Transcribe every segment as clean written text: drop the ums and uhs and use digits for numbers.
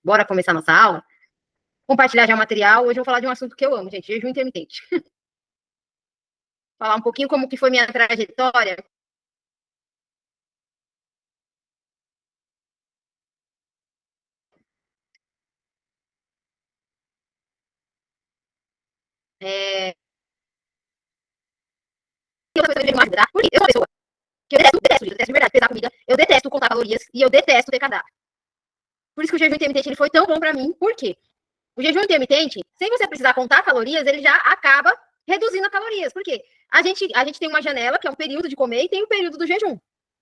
Bora começar nossa aula? Compartilhar já o material. Hoje eu vou falar de um assunto que eu amo, gente, jejum intermitente. Falar um pouquinho como que foi minha trajetória. Eu sou tá? Porque eu sou uma pessoa que eu detesto de verdade pesar comida, eu detesto contar calorias e eu detesto ter cardápio. Por isso que o jejum intermitente ele foi tão bom pra mim. Por quê? O jejum intermitente, sem você precisar contar calorias, ele já acaba reduzindo as calorias. Por quê? A gente tem uma janela, que é um período de comer, e tem o período do jejum.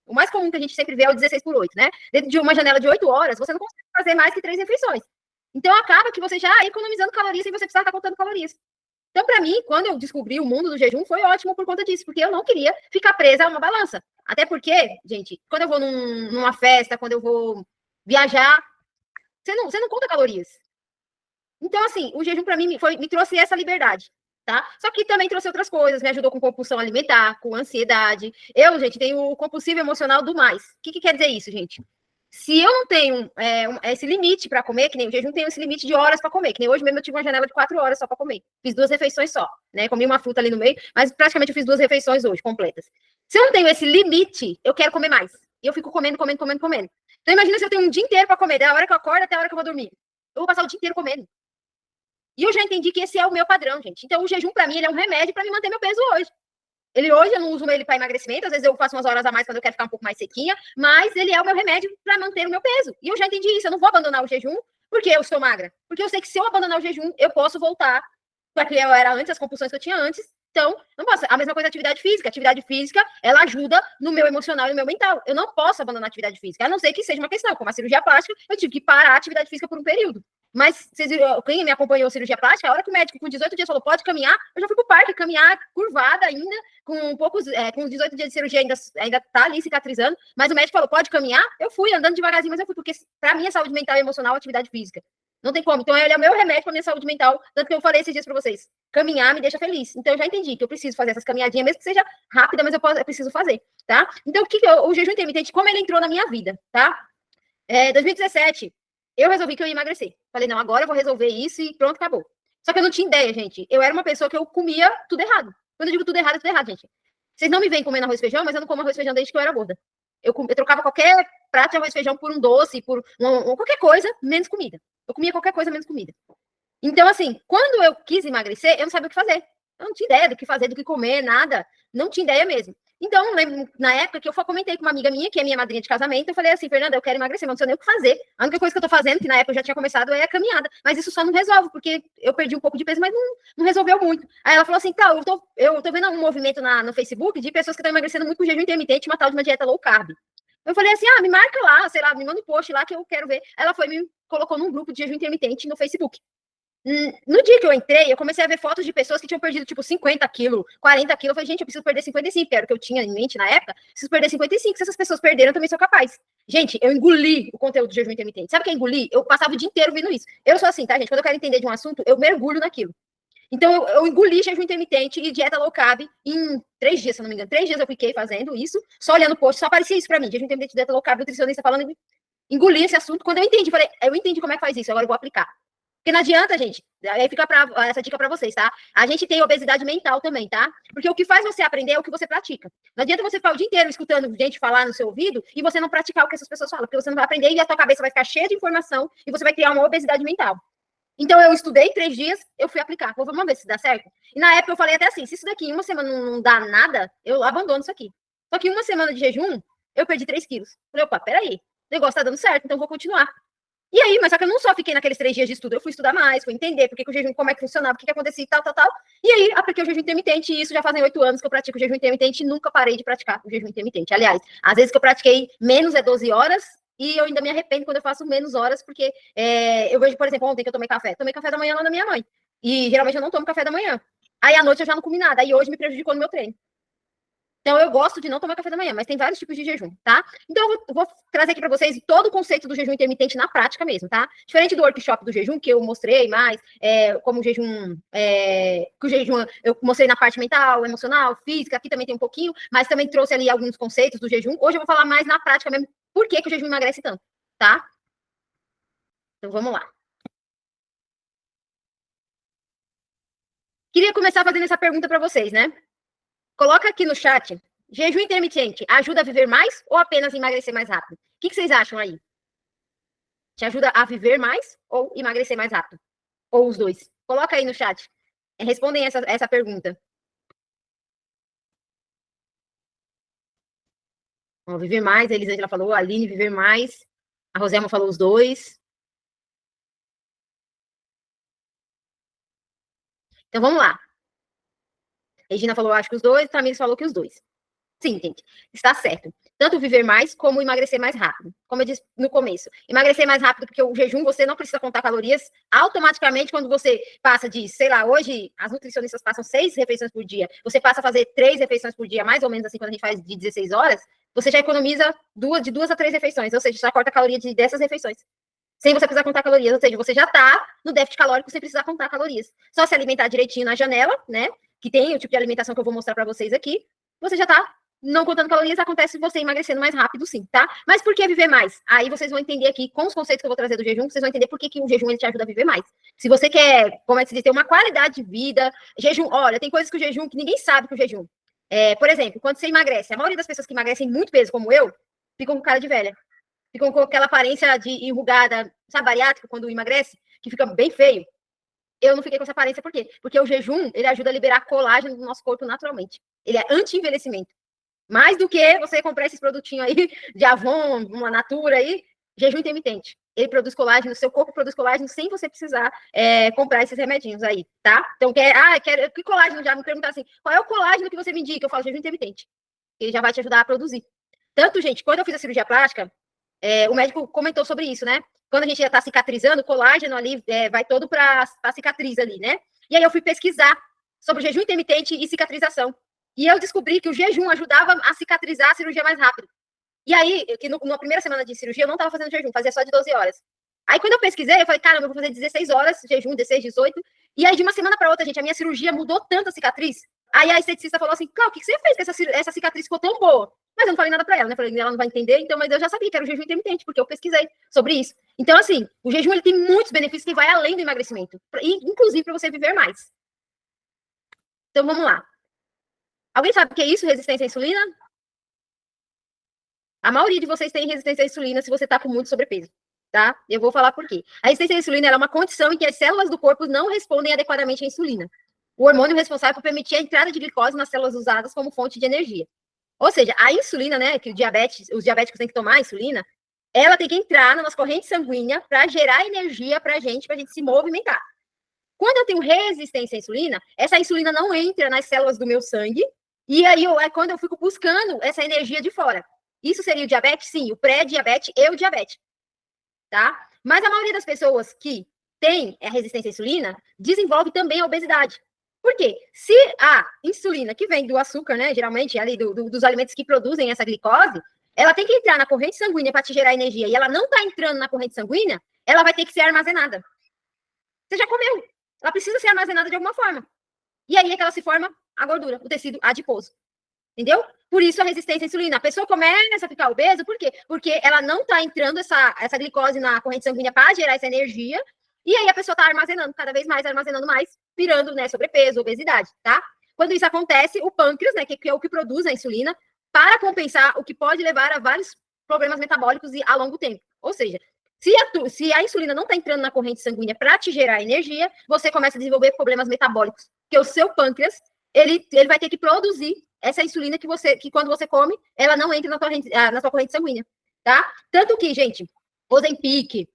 O mais comum que a gente sempre vê é o 16/8, né? Dentro de uma janela de 8 horas, você não consegue fazer mais que 3 refeições. Então, acaba que você já economizando calorias sem você precisar estar contando calorias. Então, para mim, quando eu descobri o mundo do jejum, foi ótimo por conta disso, porque eu não queria ficar presa a uma balança. Até porque, gente, quando eu vou numa festa, quando eu vou viajar, você não conta calorias. Então, assim, o jejum para mim me trouxe essa liberdade, tá? Só que também trouxe outras coisas, me ajudou com compulsão alimentar, com ansiedade. Eu, gente, tenho o compulsivo emocional do mais. O que quer dizer isso, gente? Se eu não tenho esse limite para comer, que nem o jejum tem esse limite de horas para comer, que nem hoje mesmo eu tive uma janela de 4 horas só para comer. Fiz 2 refeições só, né? Comi uma fruta ali no meio, mas praticamente eu fiz 2 refeições hoje, completas. Se eu não tenho esse limite, eu quero comer mais. E eu fico comendo, comendo, comendo, comendo. Então imagina se eu tenho um dia inteiro para comer, da hora que eu acordo até a hora que eu vou dormir. Eu vou passar o dia inteiro comendo. E eu já entendi que esse é o meu padrão, gente. Então, o jejum, para mim, ele é um remédio para me manter meu peso hoje. Hoje eu não uso ele para emagrecimento, às vezes eu faço umas horas a mais quando eu quero ficar um pouco mais sequinha, mas ele é o meu remédio para manter o meu peso. E eu já entendi isso, eu não vou abandonar o jejum porque eu estou magra. Porque eu sei que se eu abandonar o jejum, eu posso voltar para que eu era antes, as compulsões que eu tinha antes. Então, não posso. A mesma coisa da atividade física. A atividade física, ela ajuda no meu emocional e no meu mental. Eu não posso abandonar a atividade física, a não ser que seja uma questão, como a cirurgia plástica, eu tive que parar a atividade física por um período. Mas quem me acompanhou a cirurgia plástica, a hora que o médico com 18 dias falou, pode caminhar, eu já fui pro parque caminhar, curvada ainda, com 18 dias de cirurgia ainda tá ali cicatrizando, mas o médico falou, pode caminhar, eu fui andando devagarzinho, mas eu fui, porque pra mim a saúde mental e emocional é atividade física. Não tem como. Então, ele é o meu remédio pra minha saúde mental, tanto que eu falei esses dias pra vocês. Caminhar me deixa feliz. Então, eu já entendi que eu preciso fazer essas caminhadinhas, mesmo que seja rápida, mas eu preciso fazer, tá? Então, o jejum intermitente, como ele entrou na minha vida, tá? 2017, eu resolvi que eu ia emagrecer. Falei, não, agora eu vou resolver isso e pronto, acabou. Só que eu não tinha ideia, gente. Eu era uma pessoa que eu comia tudo errado. Quando eu digo tudo errado, é tudo errado, gente. Vocês não me veem comendo arroz e feijão, mas eu não como arroz e feijão desde que eu era gorda. Eu trocava qualquer prato de arroz e feijão por um doce, por qualquer coisa, menos comida. Eu comia qualquer coisa, menos comida. Então, assim, quando eu quis emagrecer, eu não sabia o que fazer. Eu não tinha ideia do que fazer, do que comer, nada. Não tinha ideia mesmo. Então, lembro, na época que eu comentei com uma amiga minha, que é minha madrinha de casamento, eu falei assim, Fernanda, eu quero emagrecer, mas não sei nem o que fazer. A única coisa que eu tô fazendo, que na época eu já tinha começado, é a caminhada. Mas isso só não resolve, porque eu perdi um pouco de peso, mas não resolveu muito. Aí ela falou assim, tá, eu tô vendo um movimento no Facebook de pessoas que estão emagrecendo muito com jejum intermitente, uma tal de uma dieta low carb. Eu falei assim, me marca lá, sei lá, me manda um post lá que eu quero ver. Ela foi me colocou num grupo de jejum intermitente no Facebook. No dia que eu entrei, eu comecei a ver fotos de pessoas que tinham perdido, tipo, 50 quilos, 40 quilos. Eu falei, gente, eu preciso perder 55, que era o que eu tinha em mente na época. Preciso perder 55. Se essas pessoas perderam, eu também sou capaz. Gente, eu engoli o conteúdo do jejum intermitente. Sabe o que é engolir? Eu passava o dia inteiro vendo isso. Eu sou assim, tá, gente? Quando eu quero entender de um assunto, eu mergulho naquilo. Então, eu engoli jejum intermitente e dieta low carb em 3 dias, se não me engano. 3 dias eu fiquei fazendo isso, só olhando o post, só aparecia isso pra mim. Jejum intermitente, dieta low carb, nutricionista falando. Engoli esse assunto. Quando eu entendi, falei, eu entendi como é que faz isso, agora eu vou aplicar. Porque não adianta, gente. Aí fica essa dica para vocês, tá? A gente tem obesidade mental também, tá? Porque o que faz você aprender é o que você pratica. Não adianta você ficar o dia inteiro escutando gente falar no seu ouvido e você não praticar o que essas pessoas falam, porque você não vai aprender e a tua cabeça vai ficar cheia de informação e você vai criar uma obesidade mental. Então, eu estudei 3 dias, eu fui aplicar. Vamos ver se dá certo. E na época eu falei até assim: se isso daqui em uma semana não dá nada, eu abandono isso aqui. Só que em uma semana de jejum, eu perdi 3 quilos. Falei, opa, peraí, o negócio tá dando certo, então eu vou continuar. E aí, mas só que eu não só fiquei naqueles 3 dias de estudo, eu fui estudar mais, fui entender porque que o jejum, como é que funcionava, o que acontecia e tal, tal, tal. E aí, apliquei o jejum intermitente, e isso já fazem 8 anos que eu pratico o jejum intermitente e nunca parei de praticar o jejum intermitente. Aliás, às vezes que eu pratiquei menos é 12 horas, e eu ainda me arrependo quando eu faço menos horas, porque eu vejo, por exemplo, ontem que eu tomei café da manhã lá na minha mãe. E geralmente eu não tomo café da manhã. Aí à noite eu já não comi nada, aí hoje me prejudicou no meu treino. Então, eu gosto de não tomar café da manhã, mas tem vários tipos de jejum, tá? Então, eu vou trazer aqui para vocês todo o conceito do jejum intermitente na prática mesmo, tá? Diferente do workshop do jejum, que eu mostrei mais, como o jejum, que o jejum eu mostrei na parte mental, emocional, física, aqui também tem um pouquinho, mas também trouxe ali alguns conceitos do jejum. Hoje eu vou falar mais na prática mesmo, por que o jejum emagrece tanto, tá? Então, vamos lá. Queria começar fazendo essa pergunta para vocês, né? Coloca aqui no chat, jejum intermitente ajuda a viver mais ou apenas emagrecer mais rápido? O que vocês acham aí? Te ajuda a viver mais ou emagrecer mais rápido? Ou os dois? Coloca aí no chat. Respondem essa pergunta. Ó, viver mais, a Elisângela falou, a Aline, viver mais. A Roselma falou os dois. Então, vamos lá. A Regina falou, acho que os dois. Tamires falou que os dois. Sim, gente, está certo. Tanto viver mais como emagrecer mais rápido. Como eu disse no começo, emagrecer mais rápido porque o jejum você não precisa contar calorias. Automaticamente, quando você passa de, sei lá, hoje as nutricionistas passam 6 refeições por dia, você passa a fazer 3 refeições por dia, mais ou menos assim, quando a gente faz de 16 horas, você já economiza de 2 a 3 refeições, ou seja, já corta a caloria dessas refeições. Sem você precisar contar calorias, ou seja, você já está no déficit calórico sem precisar contar calorias. Só se alimentar direitinho na janela, né? Que tem o tipo de alimentação que eu vou mostrar para vocês aqui, você já está não contando calorias, acontece você emagrecendo mais rápido, sim, tá? Mas por que viver mais? Aí vocês vão entender aqui, com os conceitos que eu vou trazer do jejum, vocês vão entender por que o jejum ele te ajuda a viver mais. Se você quer, como é que se diz, ter uma qualidade de vida, jejum, olha, tem coisas que o jejum, que ninguém sabe que o jejum. Por exemplo, quando você emagrece, a maioria das pessoas que emagrecem muito peso, como eu, ficam com cara de velha. Ficam com aquela aparência de enrugada, sabe, bariátrica, quando emagrece, que fica bem feio. Eu não fiquei com essa aparência, por quê? Porque o jejum, ele ajuda a liberar colágeno do nosso corpo naturalmente. Ele é anti-envelhecimento. Mais do que você comprar esses produtinhos aí de Avon, uma Natura aí, jejum intermitente. Ele produz colágeno, seu corpo produz colágeno sem você precisar comprar esses remedinhos aí, tá? Então, que colágeno já me perguntar assim, qual é o colágeno que você me indica? Eu falo jejum intermitente. Ele já vai te ajudar a produzir. Tanto, gente, quando eu fiz a cirurgia plástica, o médico comentou sobre isso, né? Quando a gente já está cicatrizando, o colágeno ali vai todo para a cicatriz ali, né? E aí eu fui pesquisar sobre jejum intermitente e cicatrização. E eu descobri que o jejum ajudava a cicatrizar a cirurgia mais rápido. E aí, que na primeira semana de cirurgia, eu não estava fazendo jejum, fazia só de 12 horas. Aí, quando eu pesquisei, eu falei, caramba, eu vou fazer 16 horas, jejum, 16, 18. E aí, de uma semana para outra, gente, a minha cirurgia mudou tanto a cicatriz. Aí a esteticista falou assim, Cláudio, o que você fez que essa cicatriz ficou tão boa? Mas eu não falei nada para ela, né? Falei, ela não vai entender, então, mas eu já sabia que era o jejum intermitente, porque eu pesquisei sobre isso. Então, assim, o jejum ele tem muitos benefícios que vai além do emagrecimento, inclusive para você viver mais. Então, vamos lá. Alguém sabe o que é isso, resistência à insulina? A maioria de vocês tem resistência à insulina se você está com muito sobrepeso, tá? Eu vou falar por quê. A resistência à insulina é uma condição em que as células do corpo não respondem adequadamente à insulina, o hormônio responsável por permitir a entrada de glicose nas células usadas como fonte de energia. Ou seja, a insulina, né, que os diabéticos têm que tomar a insulina, ela tem que entrar na nossa corrente sanguínea para gerar energia para a gente se movimentar. Quando eu tenho resistência à insulina, essa insulina não entra nas células do meu sangue, e aí quando eu fico buscando essa energia de fora. Isso seria o diabetes? Sim, o pré-diabetes e o diabetes, tá? Mas a maioria das pessoas que tem a resistência à insulina desenvolve também a obesidade. Por quê? Se a insulina, que vem do açúcar, né, geralmente ali dos alimentos que produzem essa glicose, ela tem que entrar na corrente sanguínea para te gerar energia, e ela não está entrando na corrente sanguínea, ela vai ter que ser armazenada. Você já comeu, ela precisa ser armazenada de alguma forma. E aí é que ela se forma a gordura, o tecido adiposo. Entendeu? Por isso a resistência à insulina. A pessoa começa a ficar obesa, por quê? Porque ela não está entrando essa glicose na corrente sanguínea para gerar essa energia, e aí a pessoa está armazenando cada vez mais, virando, né, sobrepeso, obesidade, tá? Quando isso acontece, o pâncreas, né, que é o que produz a insulina, para compensar, o que pode levar a vários problemas metabólicos e a longo tempo. Ou seja, se a insulina não está entrando na corrente sanguínea para te gerar energia, você começa a desenvolver problemas metabólicos, porque o seu pâncreas, ele vai ter que produzir essa insulina que quando você come, ela não entra na sua corrente sanguínea, tá? Tanto que, gente, Ozempic,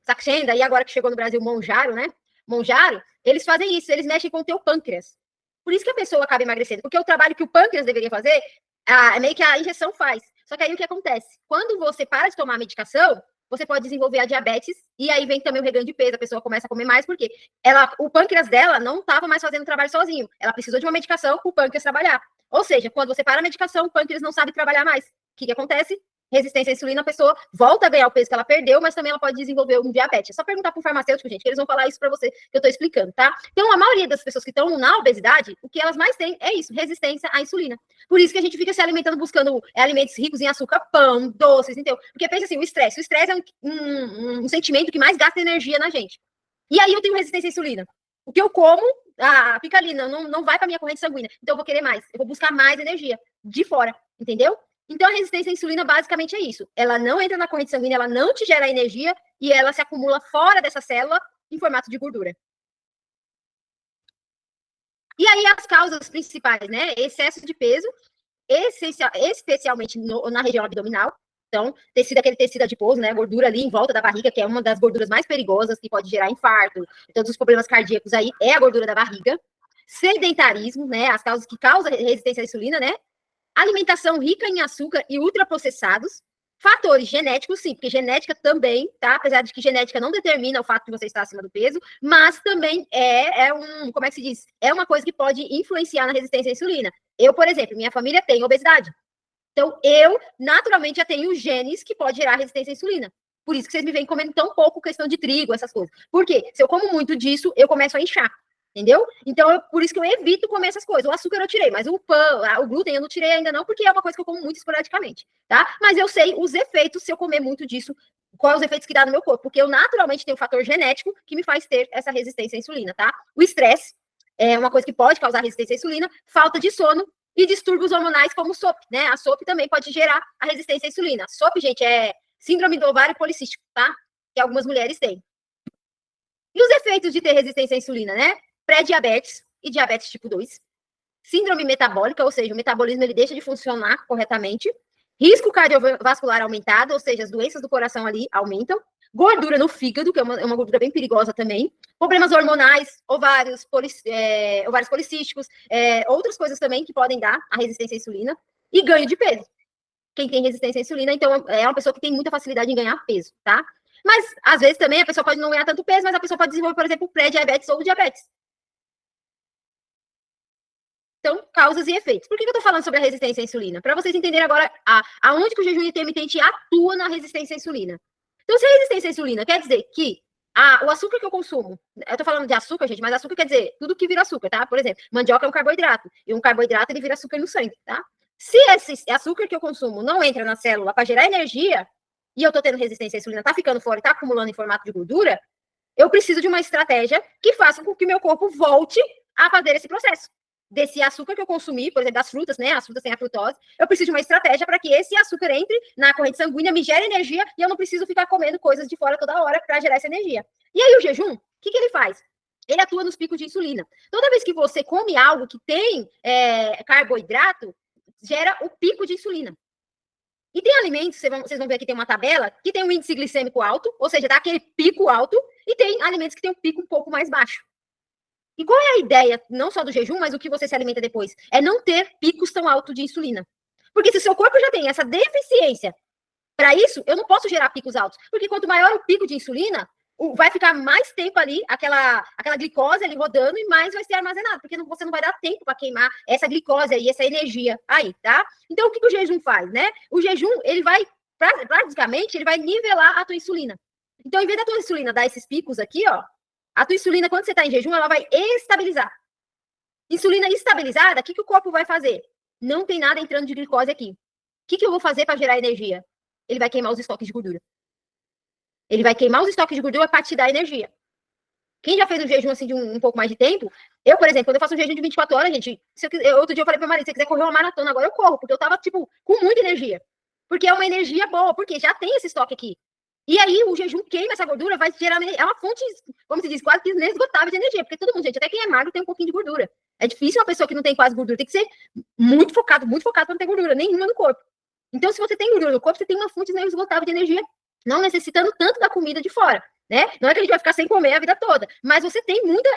Saxenda, e agora que chegou no Brasil, Monjaro, né? Monjaro, eles fazem isso, eles mexem com o teu pâncreas. Por isso que a pessoa acaba emagrecendo, porque o trabalho que o pâncreas deveria fazer, meio que a injeção faz. Só que aí o que acontece? Quando você para de tomar a medicação, você pode desenvolver a diabetes, e aí vem também o reganho de peso, a pessoa começa a comer mais, porque o pâncreas dela não estava mais fazendo o trabalho sozinho, ela precisou de uma medicação para o pâncreas trabalhar. Ou seja, quando você para a medicação, o pâncreas não sabe trabalhar mais. O que acontece? resistência à insulina, a pessoa volta a ganhar o peso que ela perdeu, mas também ela pode desenvolver um diabetes. É só perguntar para o farmacêutico, gente, que eles vão falar isso para você, que eu estou explicando, tá? Então, a maioria das pessoas que estão na obesidade, o que elas mais têm é isso, resistência à insulina. Por isso que a gente fica se alimentando, buscando alimentos ricos em açúcar, pão, doces, entendeu? Porque pensa assim, o estresse é um sentimento que mais gasta energia na gente. E aí eu tenho resistência à insulina. O que eu como, fica ali, não vai para minha corrente sanguínea. Então eu vou querer mais, eu vou buscar mais energia de fora, entendeu? Então, a resistência à insulina basicamente é isso. Ela não entra na corrente sanguínea, ela não te gera energia e ela se acumula fora dessa célula em formato de gordura. E aí, as causas principais, né? Excesso de peso, especialmente na região abdominal. Então, aquele tecido adiposo, né? Gordura ali em volta da barriga, que é uma das gorduras mais perigosas, que pode gerar infarto, todos os problemas cardíacos aí, é a gordura da barriga. Sedentarismo, né? As causas que causam resistência à insulina, né? Alimentação rica em açúcar e ultraprocessados. Fatores genéticos, sim, porque genética também, tá? Apesar de que genética não determina o fato de você estar acima do peso, mas também como é que se diz? É uma coisa que pode influenciar na resistência à insulina. Eu, por exemplo, minha família tem obesidade. Então, eu, naturalmente, já tenho genes que podem gerar resistência à insulina. Por isso que vocês me vêm comendo tão pouco questão de trigo, essas coisas. Por quê? Se eu como muito disso, eu começo a inchar. Entendeu? Então, por isso que eu evito comer essas coisas. O açúcar eu tirei, mas o pão, o glúten eu não tirei ainda não, porque é uma coisa que eu como muito esporadicamente, tá? Mas eu sei os efeitos se eu comer muito disso, quais os efeitos que dá no meu corpo, porque eu naturalmente tenho um fator genético que me faz ter essa resistência à insulina, tá? O estresse é uma coisa que pode causar resistência à insulina, falta de sono e distúrbios hormonais como o SOP, né? A SOP também pode gerar a resistência à insulina. SOP, gente, é síndrome do ovário policístico, tá? Que algumas mulheres têm. E os efeitos de ter resistência à insulina, né? Pré-diabetes e diabetes tipo 2, síndrome metabólica, ou seja, o metabolismo ele deixa de funcionar corretamente, risco cardiovascular aumentado, ou seja, as doenças do coração ali aumentam, gordura no fígado, que é uma gordura bem perigosa também, problemas hormonais, ovários policísticos, outras coisas também que podem dar a resistência à insulina, e ganho de peso. Quem tem resistência à insulina, então, é uma pessoa que tem muita facilidade em ganhar peso, tá? Mas, às vezes, também a pessoa pode não ganhar tanto peso, mas a pessoa pode desenvolver, por exemplo, pré-diabetes ou diabetes. Então, causas e efeitos. Por que eu estou falando sobre a resistência à insulina? Para vocês entenderem agora aonde que o jejum intermitente atua na resistência à insulina. Então, se a resistência à insulina quer dizer que o açúcar que eu consumo, eu estou falando de açúcar, gente, mas açúcar quer dizer tudo que vira açúcar, tá? Por exemplo, mandioca é um carboidrato, e um carboidrato ele vira açúcar no sangue, tá? Se esse açúcar que eu consumo não entra na célula para gerar energia, e eu estou tendo resistência à insulina, está ficando fora e está acumulando em formato de gordura, eu preciso de uma estratégia que faça com que o meu corpo volte a fazer esse processo. Desse açúcar que eu consumi, por exemplo, das frutas, né? As frutas têm a frutose, eu preciso de uma estratégia para que esse açúcar entre na corrente sanguínea, me gere energia e eu não preciso ficar comendo coisas de fora toda hora para gerar essa energia. E aí o jejum, o que ele faz? Ele atua nos picos de insulina. Toda vez que você come algo que tem carboidrato, gera o pico de insulina. E tem alimentos, vocês vão ver aqui, tem uma tabela, que tem um índice glicêmico alto, ou seja, dá aquele pico alto, e tem alimentos que tem um pico um pouco mais baixo. E qual é a ideia, não só do jejum, mas o que você se alimenta depois? É não ter picos tão altos de insulina. Porque se o seu corpo já tem essa deficiência, para isso, eu não posso gerar picos altos. Porque quanto maior o pico de insulina, vai ficar mais tempo ali, aquela glicose ali rodando, e mais vai ser armazenado, porque você não vai dar tempo para queimar essa glicose aí, essa energia aí, tá? Então, o que o jejum faz, né? O jejum, ele vai, basicamente, ele vai nivelar a tua insulina. Então, em vez da tua insulina dar esses picos aqui, ó, a tua insulina, quando você está em jejum, ela vai estabilizar. Insulina estabilizada, o que o corpo vai fazer? Não tem nada entrando de glicose aqui. O que eu vou fazer para gerar energia? Ele vai queimar os estoques de gordura. Ele vai queimar os estoques de gordura para te dar energia. Quem já fez um jejum assim de um pouco mais de tempo, eu, por exemplo, quando eu faço um jejum de 24 horas, gente, outro dia eu falei para o marido, se você quiser correr uma maratona, agora eu corro, porque eu tava, tipo, com muita energia. Porque é uma energia boa, porque já tem esse estoque aqui. E aí o jejum queima essa gordura, vai gerar, é uma fonte, como se diz, quase que inesgotável de energia, porque todo mundo, gente, até quem é magro tem um pouquinho de gordura. É difícil uma pessoa que não tem quase gordura, tem que ser muito focado para não ter gordura nenhuma no corpo. Então, se você tem gordura no corpo, você tem uma fonte inesgotável de energia, não necessitando tanto da comida de fora, né? Não é que a gente vai ficar sem comer a vida toda, mas você tem muita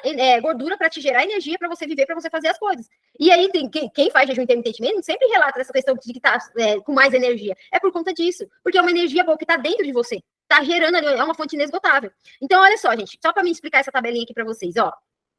gordura para te gerar energia, para você viver, para você fazer as coisas. E aí, quem faz jejum intermitentemente sempre relata essa questão de que tá com mais energia. É por conta disso, porque é uma energia boa que está dentro de você. Tá gerando ali, é uma fonte inesgotável. Então, olha só, gente, só para me explicar essa tabelinha aqui para vocês, ó.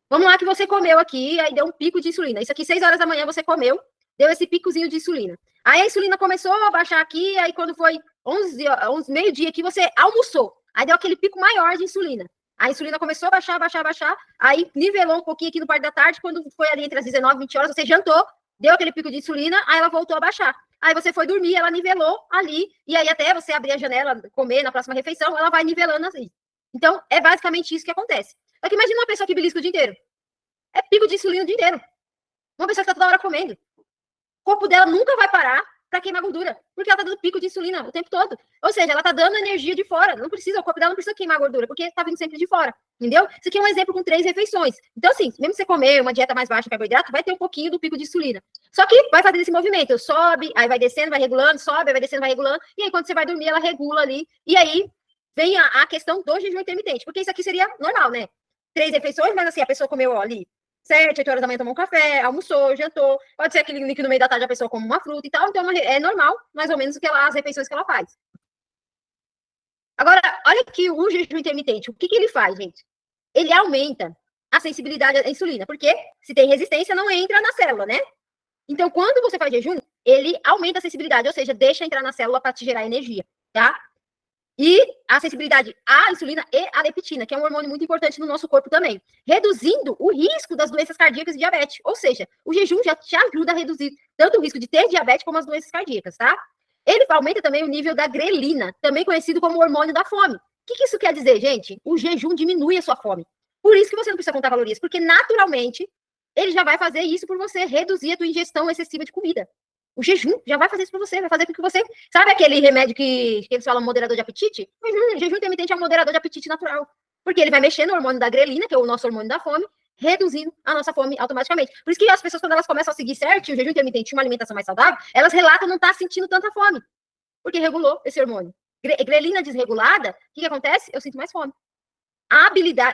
Vamos lá que você comeu aqui, aí deu um pico de insulina. Isso aqui, 6 horas da manhã, você comeu, deu esse picozinho de insulina. Aí a insulina começou a baixar aqui, aí quando foi 11 meio-dia que você almoçou, aí deu aquele pico maior de insulina. A insulina começou a baixar, aí nivelou um pouquinho aqui no parte da tarde, quando foi ali entre as 19 e 20 horas, você jantou, deu aquele pico de insulina, aí ela voltou a baixar. Aí você foi dormir, ela nivelou ali, e aí até você abrir a janela, comer na próxima refeição, ela vai nivelando assim. Então, é basicamente isso que acontece. Só que imagina uma pessoa que belisca o dia inteiro. É pico de insulina o dia inteiro. Uma pessoa que tá toda hora comendo. O corpo dela nunca vai parar para queimar gordura, porque ela tá dando pico de insulina o tempo todo. Ou seja, ela tá dando energia de fora. Não precisa, o corpo dela não precisa queimar gordura, porque tá vindo sempre de fora. Entendeu? Isso aqui é um exemplo com 3 refeições. Então, assim, mesmo você comer uma dieta mais baixa de carboidrato, vai ter um pouquinho do pico de insulina. Só que vai fazer esse movimento, sobe, aí vai descendo, vai regulando, sobe, aí vai descendo, vai regulando, e aí quando você vai dormir, ela regula ali, e aí vem a questão do jejum intermitente, porque isso aqui seria normal, né? 3 refeições, mas assim, a pessoa comeu ali 7, 8 horas da manhã tomou um café, almoçou, jantou. Pode ser aquele que no meio da tarde a pessoa come uma fruta e tal. Então é normal, mais ou menos, as refeições que ela faz. Agora, olha aqui o jejum intermitente. O que ele faz, gente? Ele aumenta a sensibilidade à insulina, porque se tem resistência, não entra na célula, né? Então, quando você faz jejum, ele aumenta a sensibilidade, ou seja, deixa entrar na célula para te gerar energia, tá? E a sensibilidade à insulina e à leptina, que é um hormônio muito importante no nosso corpo também, reduzindo o risco das doenças cardíacas e diabetes. Ou seja, o jejum já te ajuda a reduzir tanto o risco de ter diabetes como as doenças cardíacas, tá? Ele aumenta também o nível da grelina, também conhecido como hormônio da fome. O que isso quer dizer, gente? O jejum diminui a sua fome. Por isso que você não precisa contar calorias, porque naturalmente ele já vai fazer isso por você, reduzir a tua ingestão excessiva de comida. O jejum já vai fazer isso para você, vai fazer com que você... Sabe aquele remédio que eles falam moderador de apetite? O jejum intermitente é um moderador de apetite natural. Porque ele vai mexer no hormônio da grelina, que é o nosso hormônio da fome, reduzindo a nossa fome automaticamente. Por isso que as pessoas, quando elas começam a seguir certo o jejum intermitente, uma alimentação mais saudável, elas relatam não estar sentindo tanta fome. Porque regulou esse hormônio. Grelina desregulada, o que acontece? Eu sinto mais fome.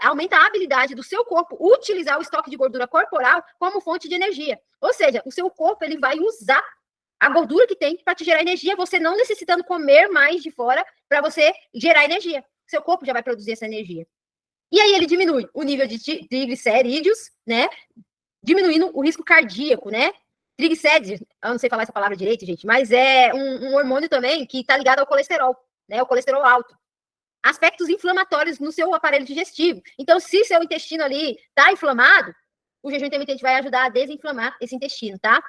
Aumenta a habilidade do seu corpo utilizar o estoque de gordura corporal como fonte de energia. Ou seja, o seu corpo ele vai usar a gordura que tem para te gerar energia, você não necessitando comer mais de fora para você gerar energia. Seu corpo já vai produzir essa energia. E aí ele diminui o nível de triglicerídeos, né? Diminuindo o risco cardíaco, né? Triglicérides, eu não sei falar essa palavra direito, gente, mas é um hormônio também que está ligado ao colesterol, né? O colesterol alto. Aspectos inflamatórios no seu aparelho digestivo. Então, se seu intestino ali está inflamado, o jejum intermitente vai ajudar a desinflamar esse intestino, tá?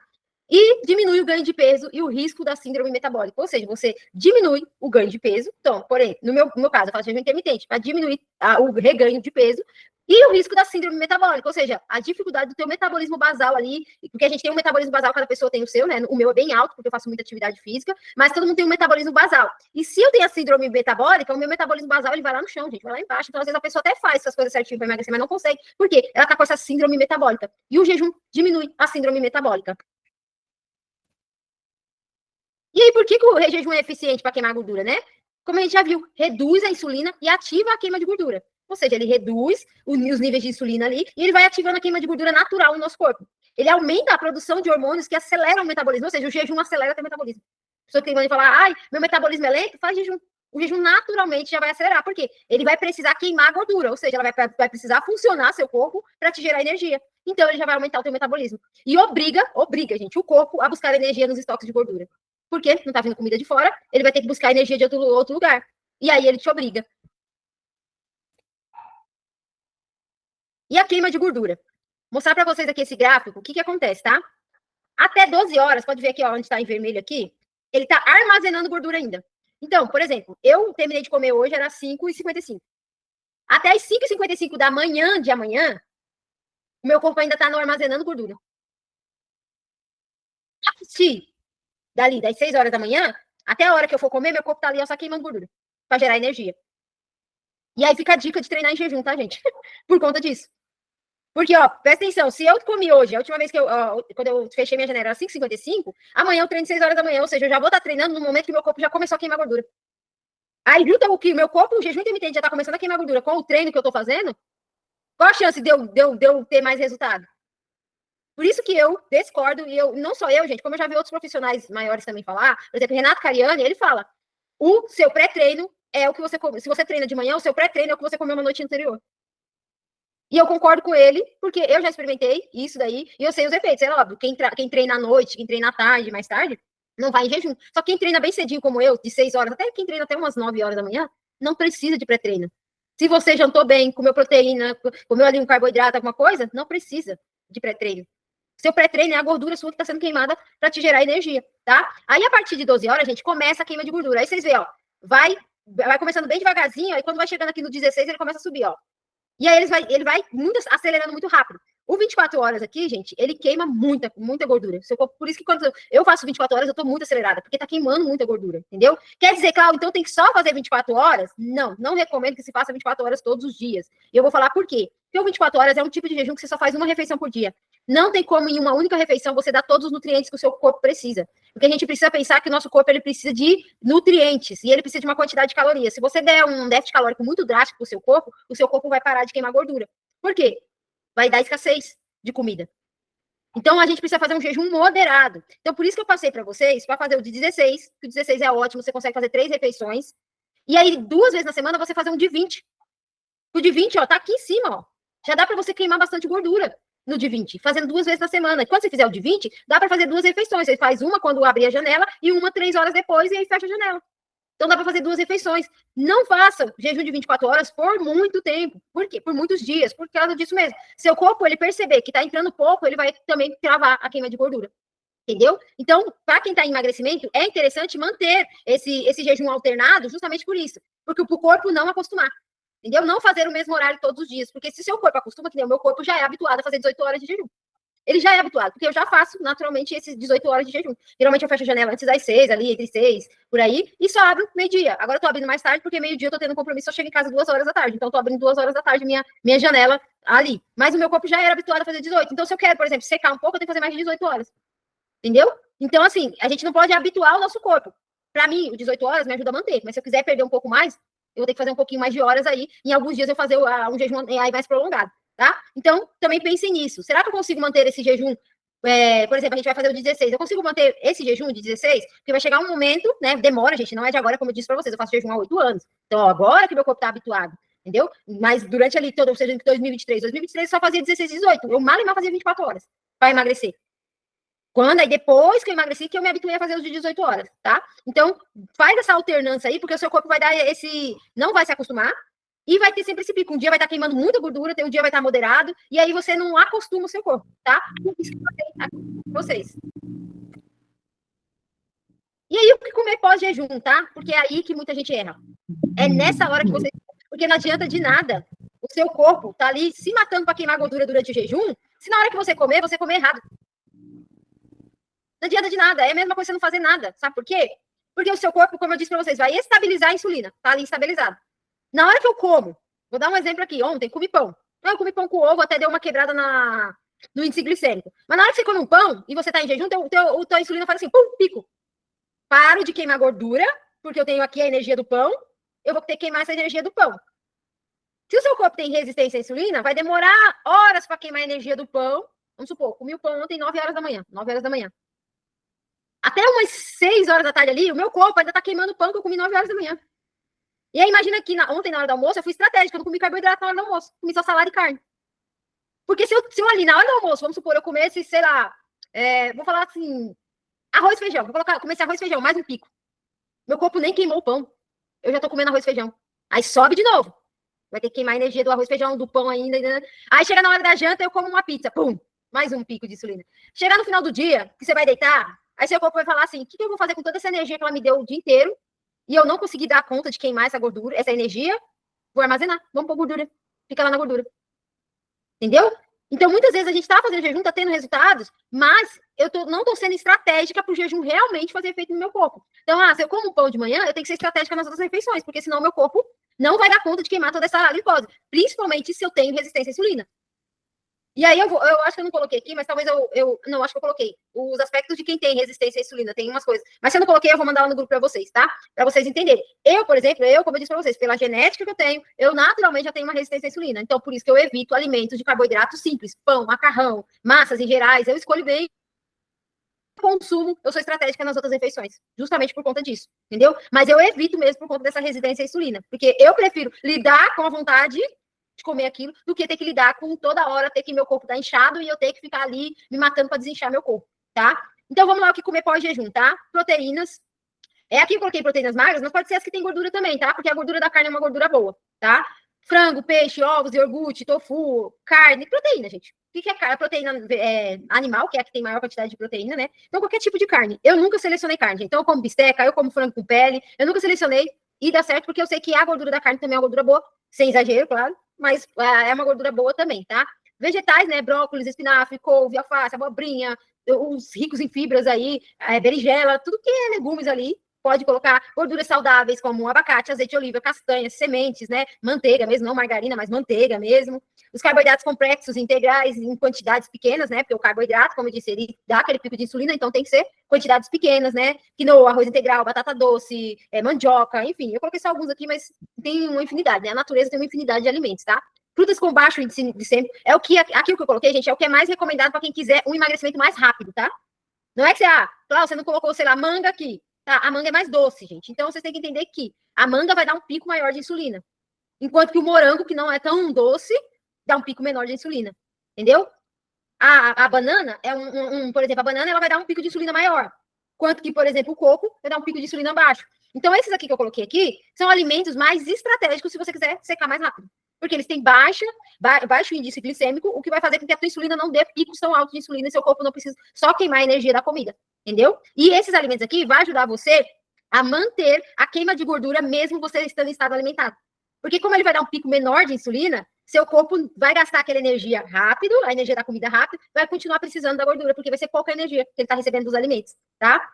E diminui o ganho de peso e o risco da síndrome metabólica. Ou seja, você diminui o ganho de peso. Então, porém, no meu caso, eu faço jejum intermitente para diminuir o reganho de peso e o risco da síndrome metabólica, ou seja, a dificuldade do teu metabolismo basal ali, porque a gente tem um metabolismo basal, cada pessoa tem o seu, né? O meu é bem alto, porque eu faço muita atividade física, mas todo mundo tem um metabolismo basal. E se eu tenho a síndrome metabólica, o meu metabolismo basal, ele vai lá no chão, gente, vai lá embaixo. Então, às vezes, a pessoa até faz essas coisas certinho para emagrecer, mas não consegue. Por quê? Ela tá com essa síndrome metabólica. E o jejum diminui a síndrome metabólica. E aí, por que o jejum é eficiente para queimar gordura, né? Como a gente já viu, reduz a insulina e ativa a queima de gordura. Ou seja, ele reduz os níveis de insulina ali e ele vai ativando a queima de gordura natural no nosso corpo. Ele aumenta a produção de hormônios que aceleram o metabolismo, ou seja, o jejum acelera o teu metabolismo. A pessoa que vai falar, ai, meu metabolismo é lento, faz jejum. O jejum naturalmente já vai acelerar, porque ele vai precisar queimar a gordura, ou seja, ela vai precisar funcionar seu corpo para te gerar energia. Então, ele já vai aumentar o teu metabolismo. E obriga, gente, o corpo a buscar energia nos estoques de gordura. Porque não tá vindo comida de fora, ele vai ter que buscar energia de outro lugar. E aí ele te obriga. E a queima de gordura. Mostrar para vocês aqui esse gráfico, o que acontece, tá? Até 12 horas, pode ver aqui, ó, onde está em vermelho aqui, ele tá armazenando gordura ainda. Então, por exemplo, eu terminei de comer hoje, era 5h55. Até as 5h55 da manhã de amanhã, o meu corpo ainda tá armazenando gordura. Se dali, das 6 horas da manhã, até a hora que eu for comer, meu corpo tá ali, ó, só queimando gordura, para gerar energia. E aí fica a dica de treinar em jejum, tá, gente? Por conta disso. Porque, ó, presta atenção, se eu comi hoje, a última vez que quando eu fechei minha janela, era 5h55, amanhã eu treino 6 horas da manhã, ou seja, eu já vou estar treinando no momento que meu corpo já começou a queimar gordura. Aí, junto o que meu corpo, o jejum intermitente já tá começando a queimar gordura com o treino que eu tô fazendo, qual a chance de eu ter mais resultado? Por isso que eu discordo, e não só eu, gente, como eu já vi outros profissionais maiores também falar, por exemplo, Renato Cariani, ele fala, o seu pré-treino é o que você come. Se você treina de manhã, o seu pré-treino é o que você comeu uma noite anterior. E eu concordo com ele, porque eu já experimentei isso daí, e eu sei os efeitos. É óbvio, quem treina à noite, quem treina à tarde, mais tarde, não vai em jejum. Só quem treina bem cedinho, como eu, de 6 horas, até quem treina até umas 9 horas da manhã, não precisa de pré-treino. Se você jantou bem, comeu proteína, comeu ali um carboidrato, alguma coisa, não precisa de pré-treino. Seu pré-treino é a gordura sua que está sendo queimada para te gerar energia, tá? Aí, a partir de 12 horas, a gente começa a queima de gordura. Aí vocês veem, ó, vai começando bem devagarzinho, aí quando vai chegando aqui no 16, ele começa a subir, ó. E aí ele vai acelerando muito rápido. O 24 horas aqui, gente, ele queima muita gordura. Por isso que quando eu faço 24 horas, eu tô muito acelerada, porque tá queimando muita gordura, entendeu? Quer dizer, Cláudio, então tem que só fazer 24 horas? Não recomendo que se faça 24 horas todos os dias. E eu vou falar por quê. Porque o 24 horas é um tipo de jejum que você só faz uma refeição por dia. Não tem como, em uma única refeição, você dar todos os nutrientes que o seu corpo precisa. Porque a gente precisa pensar que o nosso corpo ele precisa de nutrientes e ele precisa de uma quantidade de calorias. Se você der um déficit calórico muito drástico para o seu corpo vai parar de queimar gordura. Por quê? Vai dar escassez de comida. Então, a gente precisa fazer um jejum moderado. Então, por isso que eu passei para vocês, para fazer o de 16, que o 16 é ótimo, você consegue fazer 3 refeições. E aí, 2 vezes na semana, você fazer um de 20. O de 20, ó, tá aqui em cima, ó. Já dá para você queimar bastante gordura no de 20, fazendo 2 vezes na semana. E quando você fizer o de 20, dá para fazer 2 refeições. Você faz uma quando abrir a janela e uma 3 horas depois e aí fecha a janela. Então, dá para fazer 2 refeições. Não faça jejum de 24 horas por muito tempo. Por quê? Por muitos dias. Por causa disso mesmo. Seu corpo, ele perceber que está entrando pouco, ele vai também travar a queima de gordura. Entendeu? Então, para quem está em emagrecimento, é interessante manter esse jejum alternado justamente por isso. Porque o corpo não acostumar. Entendeu? Não fazer o mesmo horário todos os dias. Porque se seu corpo acostuma, que nem o meu corpo já é habituado a fazer 18 horas de jejum. Ele já é habituado, porque eu já faço naturalmente esses 18 horas de jejum. Geralmente eu fecho a janela antes das 6, ali, entre 6, por aí, e só abro meio-dia. Agora eu tô abrindo mais tarde, porque meio-dia eu tô tendo um compromisso, eu chego em casa 2 horas da tarde. Então eu tô abrindo 2 horas da tarde minha janela ali. Mas o meu corpo já era habituado a fazer 18. Então, se eu quero, por exemplo, secar um pouco, eu tenho que fazer mais de 18 horas. Entendeu? Então, assim, a gente não pode habituar o nosso corpo. Pra mim, o 18 horas me ajuda a manter, mas se eu quiser perder um pouco mais, eu vou ter que fazer um pouquinho mais de horas aí. Em alguns dias eu fazer um jejum aí mais prolongado, tá? Então, também pensem nisso. Será que eu consigo manter esse jejum? Por exemplo, a gente vai fazer o de 16. Eu consigo manter esse jejum de 16? Porque vai chegar um momento, né? Demora, gente, não é de agora, como eu disse para vocês. Eu faço jejum há 8 anos. Então, agora que meu corpo tá habituado, entendeu? Mas durante ali, ou seja, em 2023 eu só fazia 16, 18. Eu mal e mal fazia 24 horas para emagrecer. Aí depois que eu emagreci, que eu me habituei a fazer os de 18 horas, tá? Então, faz essa alternância aí, porque o seu corpo vai dar não vai se acostumar, e vai ter sempre esse pico. Um dia vai estar queimando muita gordura, um dia vai estar moderado, e aí você não acostuma o seu corpo, tá? Isso que eu falei aqui com vocês. E aí, o que comer pós-jejum, tá? Porque é aí que muita gente erra. É nessa hora que você... Porque não adianta de nada. O seu corpo tá ali se matando para queimar gordura durante o jejum, se na hora que você comer errado. Não adianta de nada. É a mesma coisa você não fazer nada. Sabe por quê? Porque o seu corpo, como eu disse para vocês, vai estabilizar a insulina. Tá ali estabilizado. Na hora que eu como, vou dar um exemplo aqui. Ontem, comi pão. Eu comi pão com ovo, até deu uma quebrada no índice glicêmico. Mas na hora que você come um pão e você tá em jejum, tua insulina faz assim, pum, pico. Paro de queimar gordura, porque eu tenho aqui a energia do pão, eu vou ter que queimar essa energia do pão. Se o seu corpo tem resistência à insulina, vai demorar horas para queimar a energia do pão. Vamos supor, comi o pão ontem 9 horas da manhã. 9 horas da manhã. Até umas 6 horas da tarde ali, o meu corpo ainda tá queimando o pão que eu comi 9 horas da manhã. E aí, imagina que ontem, na hora do almoço, eu fui estratégica, eu não comi carboidrato na hora do almoço, comi só salada e carne. Porque se eu ali, na hora do almoço, vamos supor, eu comesse, sei lá, vou falar assim, arroz e feijão, comecei arroz e feijão, mais um pico. Meu corpo nem queimou o pão. Eu já tô comendo arroz e feijão. Aí sobe de novo. Vai ter que queimar a energia do arroz e feijão, do pão ainda. Aí chega na hora da janta, eu como uma pizza. Pum! Mais um pico de insulina. Chegar no final do dia, que você vai deitar, aí seu corpo vai falar assim, o que eu vou fazer com toda essa energia que ela me deu o dia inteiro e eu não consegui dar conta de queimar essa gordura, essa energia? Vou armazenar. Vamos pôr gordura. Fica lá na gordura. Entendeu? Então, muitas vezes a gente tá fazendo jejum, tá tendo resultados, mas não tô sendo estratégica pro jejum realmente fazer efeito no meu corpo. Então, se eu como pão de manhã, eu tenho que ser estratégica nas outras refeições, porque senão o meu corpo não vai dar conta de queimar toda essa glicose, principalmente se eu tenho resistência à insulina. E aí, eu acho que eu não coloquei aqui, mas talvez não, acho que eu coloquei. Os aspectos de quem tem resistência à insulina, tem umas coisas. Mas se eu não coloquei, eu vou mandar lá no grupo para vocês, tá? Para vocês entenderem. Por exemplo, como eu disse para vocês, pela genética que eu tenho, eu naturalmente já tenho uma resistência à insulina. Então, por isso que eu evito alimentos de carboidrato simples, pão, macarrão, massas em gerais. Eu escolho bem consumo, eu sou estratégica nas outras refeições, justamente por conta disso, entendeu? Mas eu evito mesmo por conta dessa resistência à insulina, porque eu prefiro lidar com a vontade de comer aquilo, do que ter que lidar com toda hora, ter que meu corpo tá inchado e eu ter que ficar ali me matando para desinchar meu corpo, tá? Então, vamos lá o que comer pós-jejum, tá? Proteínas. Aqui eu coloquei proteínas magras, mas pode ser as que tem gordura também, tá? Porque a gordura da carne é uma gordura boa, tá? Frango, peixe, ovos, iogurte, tofu, carne, proteína, gente. O que é carne? A proteína animal, que é a que tem maior quantidade de proteína, né? Então, qualquer tipo de carne. Eu nunca selecionei carne, gente. Então, eu como bisteca, eu como frango com pele. Eu nunca selecionei e dá certo porque eu sei que a gordura da carne também é uma gordura boa, sem exagero, claro, mas é uma gordura boa também, tá? Vegetais, né? Brócolis, espinafre, couve, alface, abobrinha, os ricos em fibras aí, berinjela, tudo que é legumes ali, pode colocar gorduras saudáveis como abacate, azeite de oliva, castanhas, sementes, né? Manteiga mesmo, não margarina, mas manteiga mesmo. Os carboidratos complexos, integrais, em quantidades pequenas, né? Porque o carboidrato, como eu disse, ele dá aquele pico de insulina, então tem que ser quantidades pequenas, né? Quinoa, arroz integral, batata doce, mandioca, enfim. Eu coloquei só alguns aqui, mas tem uma infinidade, né? A natureza tem uma infinidade de alimentos, tá? Frutas com baixo índice glicêmico. É o que, aqui o que eu coloquei, gente, é o que é mais recomendado para quem quiser um emagrecimento mais rápido, tá? Não é que Cláudia, você não colocou, sei lá, manga aqui. Tá, a manga é mais doce, gente. Então, vocês têm que entender que a manga vai dar um pico maior de insulina. Enquanto que o morango, que não é tão doce, dá um pico menor de insulina. Entendeu? A banana por exemplo, a banana ela vai dar um pico de insulina maior. Enquanto que, por exemplo, o coco vai dar um pico de insulina baixo. Então, esses aqui que eu coloquei aqui são alimentos mais estratégicos se você quiser secar mais rápido. Porque eles têm baixo índice glicêmico, o que vai fazer com que a tua insulina não dê picos tão altos de insulina e seu corpo não precisa só queimar a energia da comida. Entendeu? E esses alimentos aqui vão ajudar você a manter a queima de gordura mesmo você estando em estado alimentado. Porque como ele vai dar um pico menor de insulina, seu corpo vai gastar aquela energia rápido, a energia da comida rápido, vai continuar precisando da gordura, porque vai ser pouca energia que ele está recebendo dos alimentos, tá?